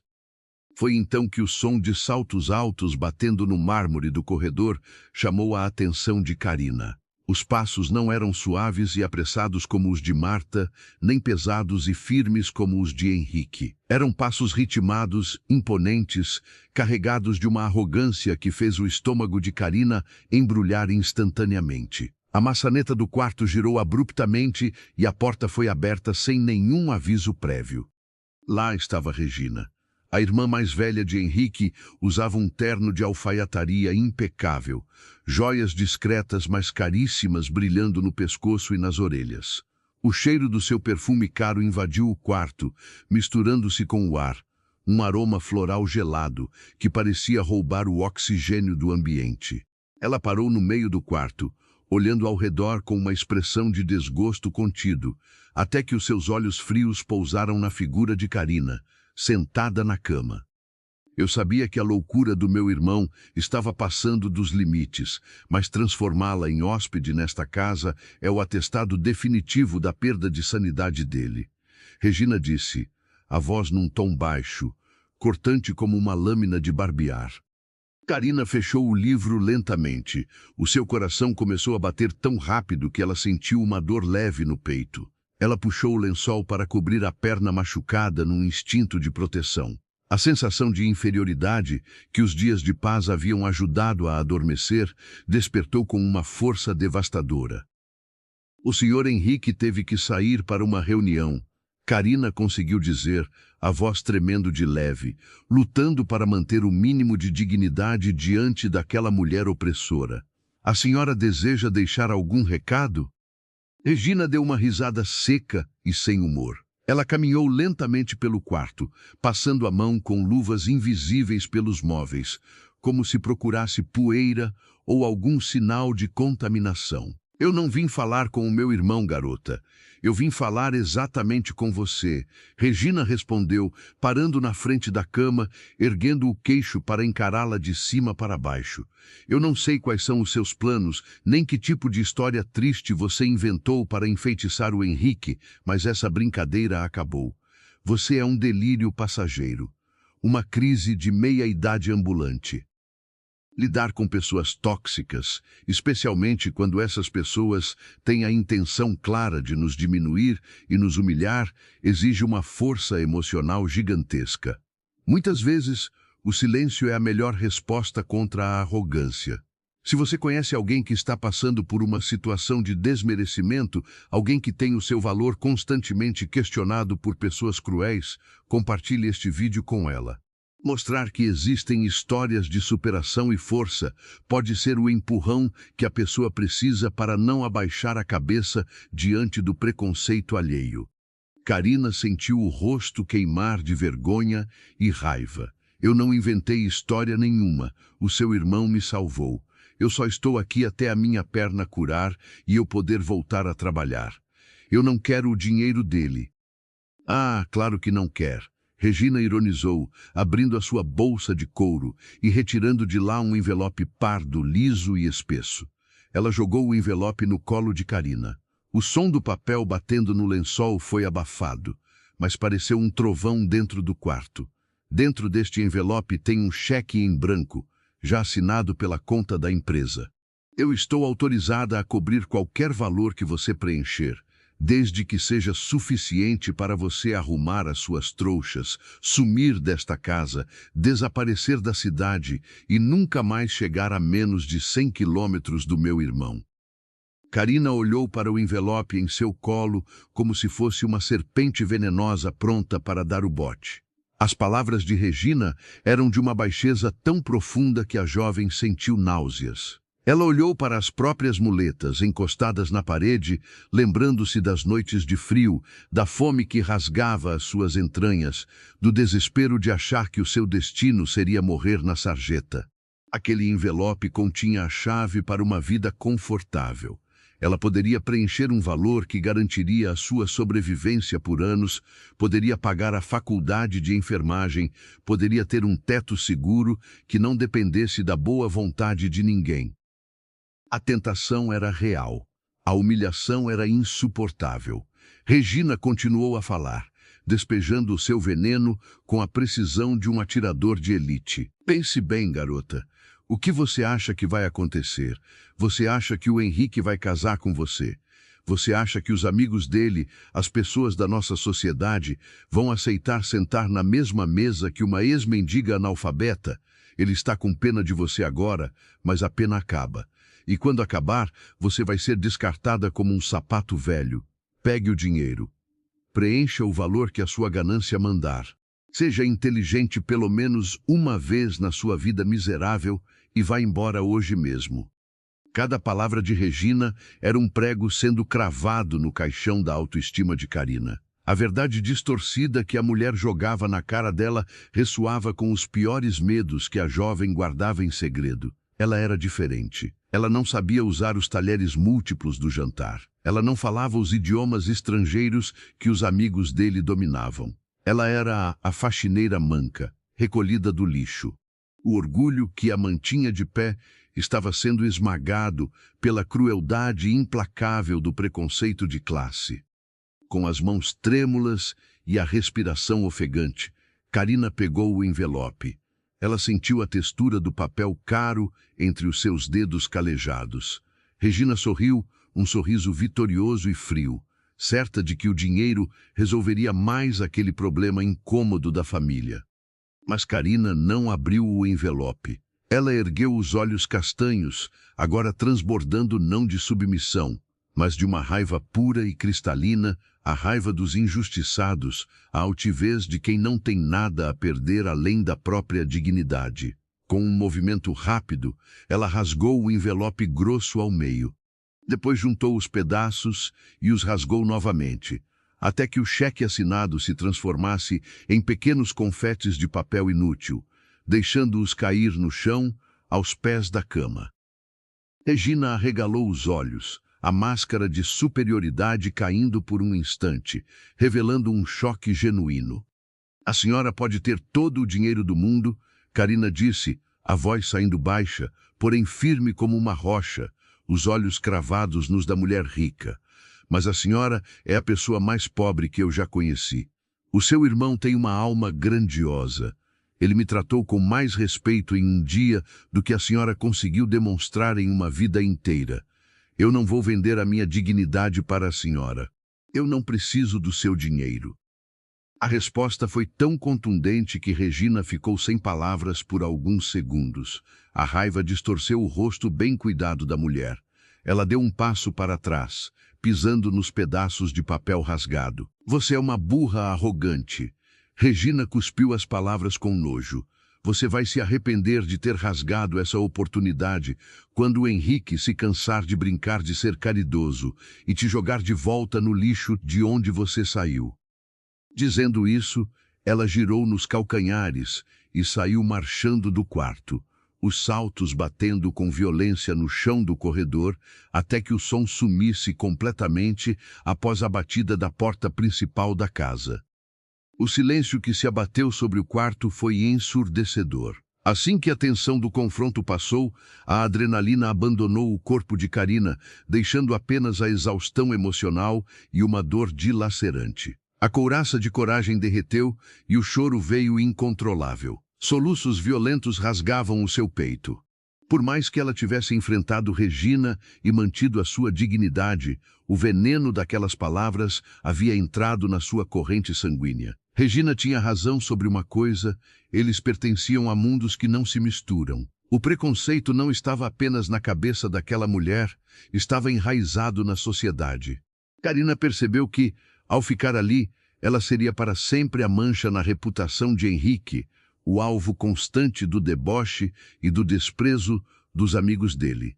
Foi então que o som de saltos altos batendo no mármore do corredor chamou a atenção de Karina. Os passos não eram suaves e apressados como os de Marta, nem pesados e firmes como os de Henrique. Eram passos ritmados, imponentes, carregados de uma arrogância que fez o estômago de Karina embrulhar instantaneamente. A maçaneta do quarto girou abruptamente e a porta foi aberta sem nenhum aviso prévio. Lá estava Regina, A irmã mais velha de Henrique usava um terno de alfaiataria impecável, joias discretas mas caríssimas brilhando no pescoço e nas orelhas. O cheiro do seu perfume caro invadiu o quarto, misturando-se com o ar, um aroma floral gelado que parecia roubar o oxigênio do ambiente. Ela parou no meio do quarto, olhando ao redor com uma expressão de desgosto contido, até que os seus olhos frios pousaram na figura de Karina, sentada na cama. Eu sabia que a loucura do meu irmão estava passando dos limites, mas transformá-la em hóspede nesta casa é o atestado definitivo da perda de sanidade dele. Regina disse, a voz num tom baixo, cortante como uma lâmina de barbear. Karina fechou o livro lentamente. O seu coração começou a bater tão rápido que ela sentiu uma dor leve no peito. Ela puxou o lençol para cobrir a perna machucada num instinto de proteção. A sensação de inferioridade, que os dias de paz haviam ajudado a adormecer, despertou com uma força devastadora. O senhor Henrique teve que sair para uma reunião. Karina conseguiu dizer, a voz tremendo de leve, lutando para manter o mínimo de dignidade diante daquela mulher opressora. A senhora deseja deixar algum recado? Regina deu uma risada seca e sem humor. Ela caminhou lentamente pelo quarto, passando a mão com luvas invisíveis pelos móveis, como se procurasse poeira ou algum sinal de contaminação. Eu não vim falar com o meu irmão, garota. Eu vim falar exatamente com você. Regina respondeu, parando na frente da cama, erguendo o queixo para encará-la de cima para baixo. Eu não sei quais são os seus planos, nem que tipo de história triste você inventou para enfeitiçar o Henrique, mas essa brincadeira acabou. Você é um delírio passageiro. Uma crise de meia-idade ambulante. Lidar com pessoas tóxicas, especialmente quando essas pessoas têm a intenção clara de nos diminuir e nos humilhar, exige uma força emocional gigantesca. Muitas vezes, o silêncio é a melhor resposta contra a arrogância. Se você conhece alguém que está passando por uma situação de desmerecimento, alguém que tem o seu valor constantemente questionado por pessoas cruéis, compartilhe este vídeo com ela. Mostrar que existem histórias de superação e força pode ser o empurrão que a pessoa precisa para não abaixar a cabeça diante do preconceito alheio. Karina sentiu o rosto queimar de vergonha e raiva. Eu não inventei história nenhuma. O seu irmão me salvou. Eu só estou aqui até a minha perna curar e eu poder voltar a trabalhar. Eu não quero o dinheiro dele. Ah, claro que não quer. Regina ironizou, abrindo a sua bolsa de couro e retirando de lá um envelope pardo, liso e espesso. Ela jogou o envelope no colo de Karina. O som do papel batendo no lençol foi abafado, mas pareceu um trovão dentro do quarto. Dentro deste envelope tem um cheque em branco, já assinado pela conta da empresa. Eu estou autorizada a cobrir qualquer valor que você preencher, desde que seja suficiente para você arrumar as suas trouxas, sumir desta casa, desaparecer da cidade e nunca mais chegar a menos de 100 quilômetros do meu irmão. Karina olhou para o envelope em seu colo como se fosse uma serpente venenosa pronta para dar o bote. As palavras de Regina eram de uma baixeza tão profunda que a jovem sentiu náuseas. Ela olhou para as próprias muletas encostadas na parede, lembrando-se das noites de frio, da fome que rasgava as suas entranhas, do desespero de achar que o seu destino seria morrer na sarjeta. Aquele envelope continha a chave para uma vida confortável. Ela poderia preencher um valor que garantiria a sua sobrevivência por anos, poderia pagar a faculdade de enfermagem, poderia ter um teto seguro que não dependesse da boa vontade de ninguém. A tentação era real. A humilhação era insuportável. Regina continuou a falar, despejando o seu veneno com a precisão de um atirador de elite. Pense bem, garota. O que você acha que vai acontecer? Você acha que o Henrique vai casar com você? Você acha que os amigos dele, as pessoas da nossa sociedade, vão aceitar sentar na mesma mesa que uma ex-mendiga analfabeta? Ele está com pena de você agora, mas a pena acaba. E quando acabar, você vai ser descartada como um sapato velho. Pegue o dinheiro. Preencha o valor que a sua ganância mandar. Seja inteligente pelo menos uma vez na sua vida miserável e vá embora hoje mesmo. Cada palavra de Regina era um prego sendo cravado no caixão da autoestima de Karina. A verdade distorcida que a mulher jogava na cara dela ressoava com os piores medos que a jovem guardava em segredo. Ela era diferente. Ela não sabia usar os talheres múltiplos do jantar. Ela não falava os idiomas estrangeiros que os amigos dele dominavam. Ela era a faxineira manca, recolhida do lixo. O orgulho que a mantinha de pé estava sendo esmagado pela crueldade implacável do preconceito de classe. Com as mãos trêmulas e a respiração ofegante, Karina pegou o envelope. Ela sentiu a textura do papel caro entre os seus dedos calejados. Regina sorriu, um sorriso vitorioso e frio, certa de que o dinheiro resolveria mais aquele problema incômodo da família. Mas Karina não abriu o envelope. Ela ergueu os olhos castanhos, agora transbordando não de submissão, mas de uma raiva pura e cristalina, a raiva dos injustiçados, a altivez de quem não tem nada a perder além da própria dignidade. Com um movimento rápido, ela rasgou o envelope grosso ao meio. Depois juntou os pedaços e os rasgou novamente, até que o cheque assinado se transformasse em pequenos confetes de papel inútil, deixando-os cair no chão, aos pés da cama. Regina arregalou os olhos, a máscara de superioridade caindo por um instante, revelando um choque genuíno. A senhora pode ter todo o dinheiro do mundo, Karina disse, a voz saindo baixa, porém firme como uma rocha, os olhos cravados nos da mulher rica. Mas a senhora é a pessoa mais pobre que eu já conheci. O seu irmão tem uma alma grandiosa. Ele me tratou com mais respeito em um dia do que a senhora conseguiu demonstrar em uma vida inteira. Eu não vou vender a minha dignidade para a senhora. Eu não preciso do seu dinheiro. A resposta foi tão contundente que Regina ficou sem palavras por alguns segundos. A raiva distorceu o rosto bem cuidado da mulher. Ela deu um passo para trás, pisando nos pedaços de papel rasgado. Você é uma burra arrogante. Regina cuspiu as palavras com nojo. Você vai se arrepender de ter rasgado essa oportunidade quando o Henrique se cansar de brincar de ser caridoso e te jogar de volta no lixo de onde você saiu. Dizendo isso, ela girou nos calcanhares e saiu marchando do quarto, os saltos batendo com violência no chão do corredor até que o som sumisse completamente após a batida da porta principal da casa. O silêncio que se abateu sobre o quarto foi ensurdecedor. Assim que a tensão do confronto passou, a adrenalina abandonou o corpo de Karina, deixando apenas a exaustão emocional e uma dor dilacerante. A couraça de coragem derreteu e o choro veio incontrolável. Soluços violentos rasgavam o seu peito. Por mais que ela tivesse enfrentado Regina e mantido a sua dignidade, o veneno daquelas palavras havia entrado na sua corrente sanguínea. Regina tinha razão sobre uma coisa: eles pertenciam a mundos que não se misturam. O preconceito não estava apenas na cabeça daquela mulher, estava enraizado na sociedade. Karina percebeu que, ao ficar ali, ela seria para sempre a mancha na reputação de Henrique, o alvo constante do deboche e do desprezo dos amigos dele.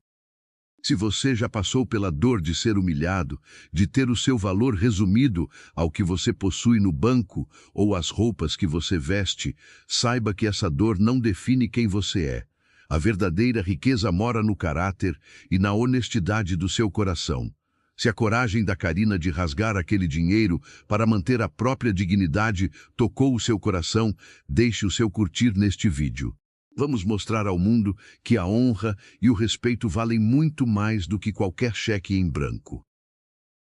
Se você já passou pela dor de ser humilhado, de ter o seu valor resumido ao que você possui no banco ou às roupas que você veste, saiba que essa dor não define quem você é. A verdadeira riqueza mora no caráter e na honestidade do seu coração. Se a coragem da Karina de rasgar aquele dinheiro para manter a própria dignidade tocou o seu coração, deixe o seu curtir neste vídeo. Vamos mostrar ao mundo que a honra e o respeito valem muito mais do que qualquer cheque em branco.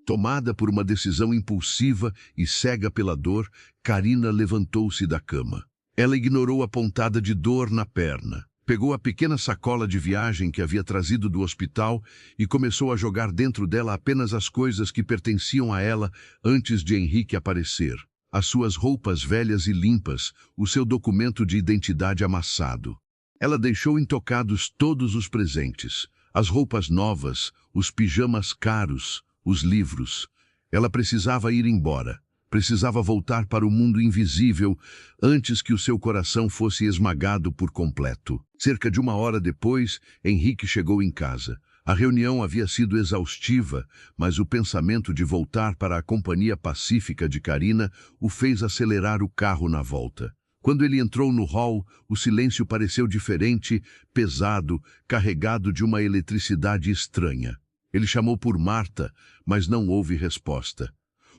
Tomada por uma decisão impulsiva e cega pela dor, Karina levantou-se da cama. Ela ignorou a pontada de dor na perna. Pegou a pequena sacola de viagem que havia trazido do hospital e começou a jogar dentro dela apenas as coisas que pertenciam a ela antes de Henrique aparecer. As suas roupas velhas e limpas, o seu documento de identidade amassado. Ela deixou intocados todos os presentes, as roupas novas, os pijamas caros, os livros. Ela precisava ir embora. Precisava voltar para o mundo invisível antes que o seu coração fosse esmagado por completo. Cerca de 1 hora depois, Henrique chegou em casa. A reunião havia sido exaustiva, mas o pensamento de voltar para a companhia pacífica de Karina o fez acelerar o carro na volta. Quando ele entrou no hall, o silêncio pareceu diferente, pesado, carregado de uma eletricidade estranha. Ele chamou por Marta, mas não houve resposta.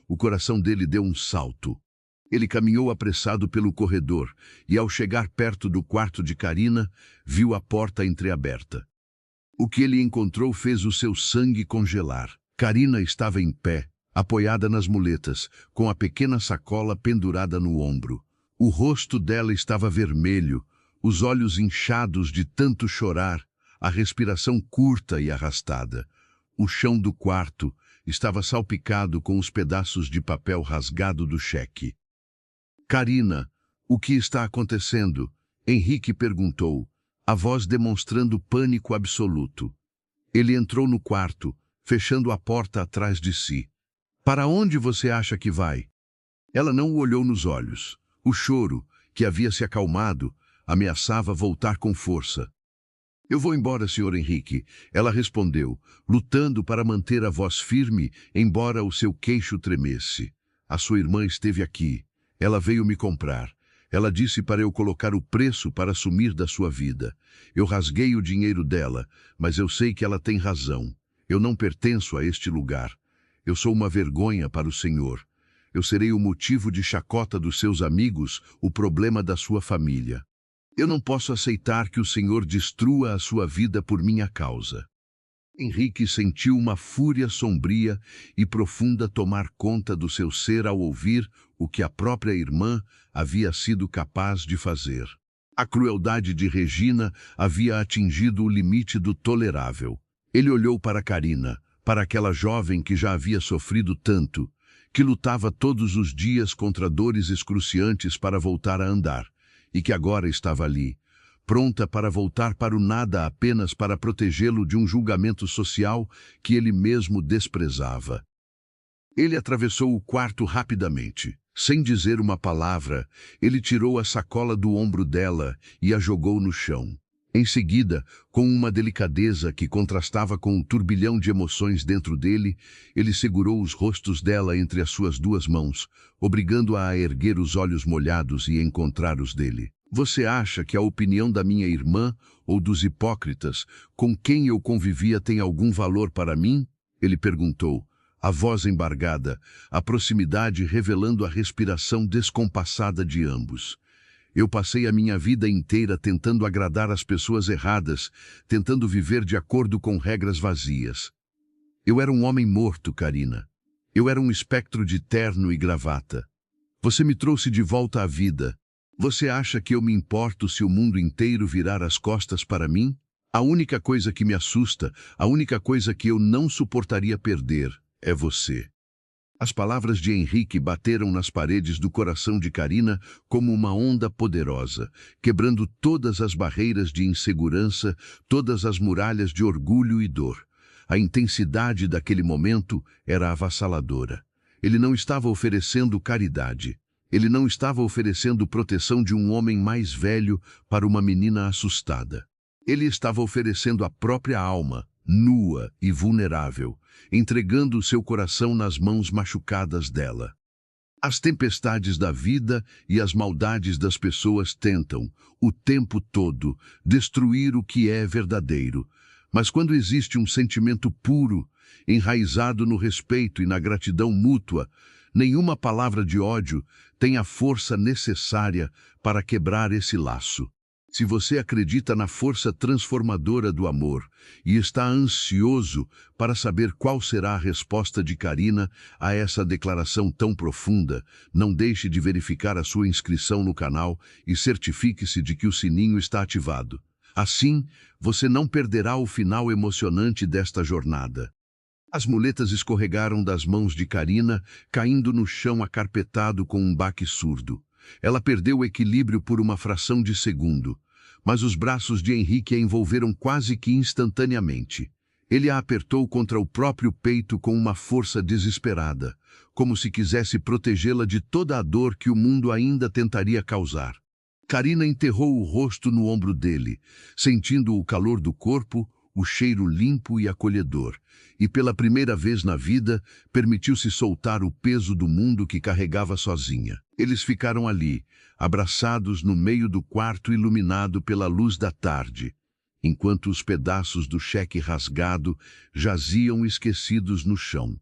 O coração dele deu um salto. Ele caminhou apressado pelo corredor e, ao chegar perto do quarto de Karina, viu a porta entreaberta. O que ele encontrou fez o seu sangue congelar. Karina estava em pé, apoiada nas muletas, com a pequena sacola pendurada no ombro. O rosto dela estava vermelho, os olhos inchados de tanto chorar, a respiração curta e arrastada. O chão do quarto estava salpicado com os pedaços de papel rasgado do cheque. "Karina, o que está acontecendo?" Henrique perguntou, a voz demonstrando pânico absoluto. Ele entrou no quarto, fechando a porta atrás de si. "Para onde você acha que vai?" Ela não o olhou nos olhos. O choro, que havia se acalmado, ameaçava voltar com força. "Eu vou embora, Sr. Henrique," ela respondeu, lutando para manter a voz firme, embora o seu queixo tremesse. "A sua irmã esteve aqui. Ela veio me comprar. Ela disse para eu colocar o preço para sumir da sua vida. Eu rasguei o dinheiro dela, mas eu sei que ela tem razão. Eu não pertenço a este lugar. Eu sou uma vergonha para o Senhor. Eu serei o motivo de chacota dos seus amigos, o problema da sua família. Eu não posso aceitar que o Senhor destrua a sua vida por minha causa." Henrique sentiu uma fúria sombria e profunda tomar conta do seu ser ao ouvir o que a própria irmã havia sido capaz de fazer. A crueldade de Regina havia atingido o limite do tolerável. Ele olhou para Karina, para aquela jovem que já havia sofrido tanto, que lutava todos os dias contra dores excruciantes para voltar a andar, e que agora estava ali, pronta para voltar para o nada apenas para protegê-lo de um julgamento social que ele mesmo desprezava. Ele atravessou o quarto rapidamente. Sem dizer uma palavra, ele tirou a sacola do ombro dela e a jogou no chão. Em seguida, com uma delicadeza que contrastava com o turbilhão de emoções dentro dele, ele segurou os rostos dela entre as suas duas mãos, obrigando-a a erguer os olhos molhados e encontrar os dele. "Você acha que a opinião da minha irmã ou dos hipócritas com quem eu convivia tem algum valor para mim?" Ele perguntou, a voz embargada, a proximidade revelando a respiração descompassada de ambos. "Eu passei a minha vida inteira tentando agradar as pessoas erradas, tentando viver de acordo com regras vazias. Eu era um homem morto, Karina. Eu era um espectro de terno e gravata. Você me trouxe de volta à vida. Você acha que eu me importo se o mundo inteiro virar as costas para mim? A única coisa que me assusta, a única coisa que eu não suportaria perder, é você." As palavras de Henrique bateram nas paredes do coração de Karina como uma onda poderosa, quebrando todas as barreiras de insegurança, todas as muralhas de orgulho e dor. A intensidade daquele momento era avassaladora. Ele não estava oferecendo caridade. Ele não estava oferecendo proteção de um homem mais velho para uma menina assustada. Ele estava oferecendo a própria alma, nua e vulnerável, entregando o seu coração nas mãos machucadas dela. As tempestades da vida e as maldades das pessoas tentam, o tempo todo, destruir o que é verdadeiro. Mas quando existe um sentimento puro, enraizado no respeito e na gratidão mútua, nenhuma palavra de ódio tem a força necessária para quebrar esse laço. Se você acredita na força transformadora do amor e está ansioso para saber qual será a resposta de Karina a essa declaração tão profunda, não deixe de verificar a sua inscrição no canal e certifique-se de que o sininho está ativado. Assim, você não perderá o final emocionante desta jornada. As muletas escorregaram das mãos de Karina, caindo no chão acarpetado com um baque surdo. Ela perdeu o equilíbrio por uma fração de segundo, mas os braços de Henrique a envolveram quase que instantaneamente. Ele a apertou contra o próprio peito com uma força desesperada, como se quisesse protegê-la de toda a dor que o mundo ainda tentaria causar. Karina enterrou o rosto no ombro dele, sentindo o calor do corpo, o cheiro limpo e acolhedor, e pela primeira vez na vida permitiu-se soltar o peso do mundo que carregava sozinha. Eles ficaram ali, abraçados no meio do quarto iluminado pela luz da tarde, enquanto os pedaços do cheque rasgado jaziam esquecidos no chão.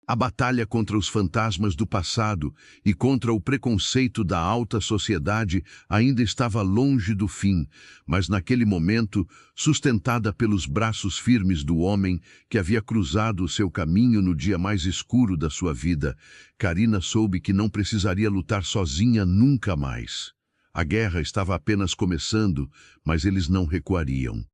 A batalha contra os fantasmas do passado e contra o preconceito da alta sociedade ainda estava longe do fim, mas naquele momento, sustentada pelos braços firmes do homem que havia cruzado o seu caminho no dia mais escuro da sua vida, Karina soube que não precisaria lutar sozinha nunca mais. A guerra estava apenas começando, mas eles não recuariam.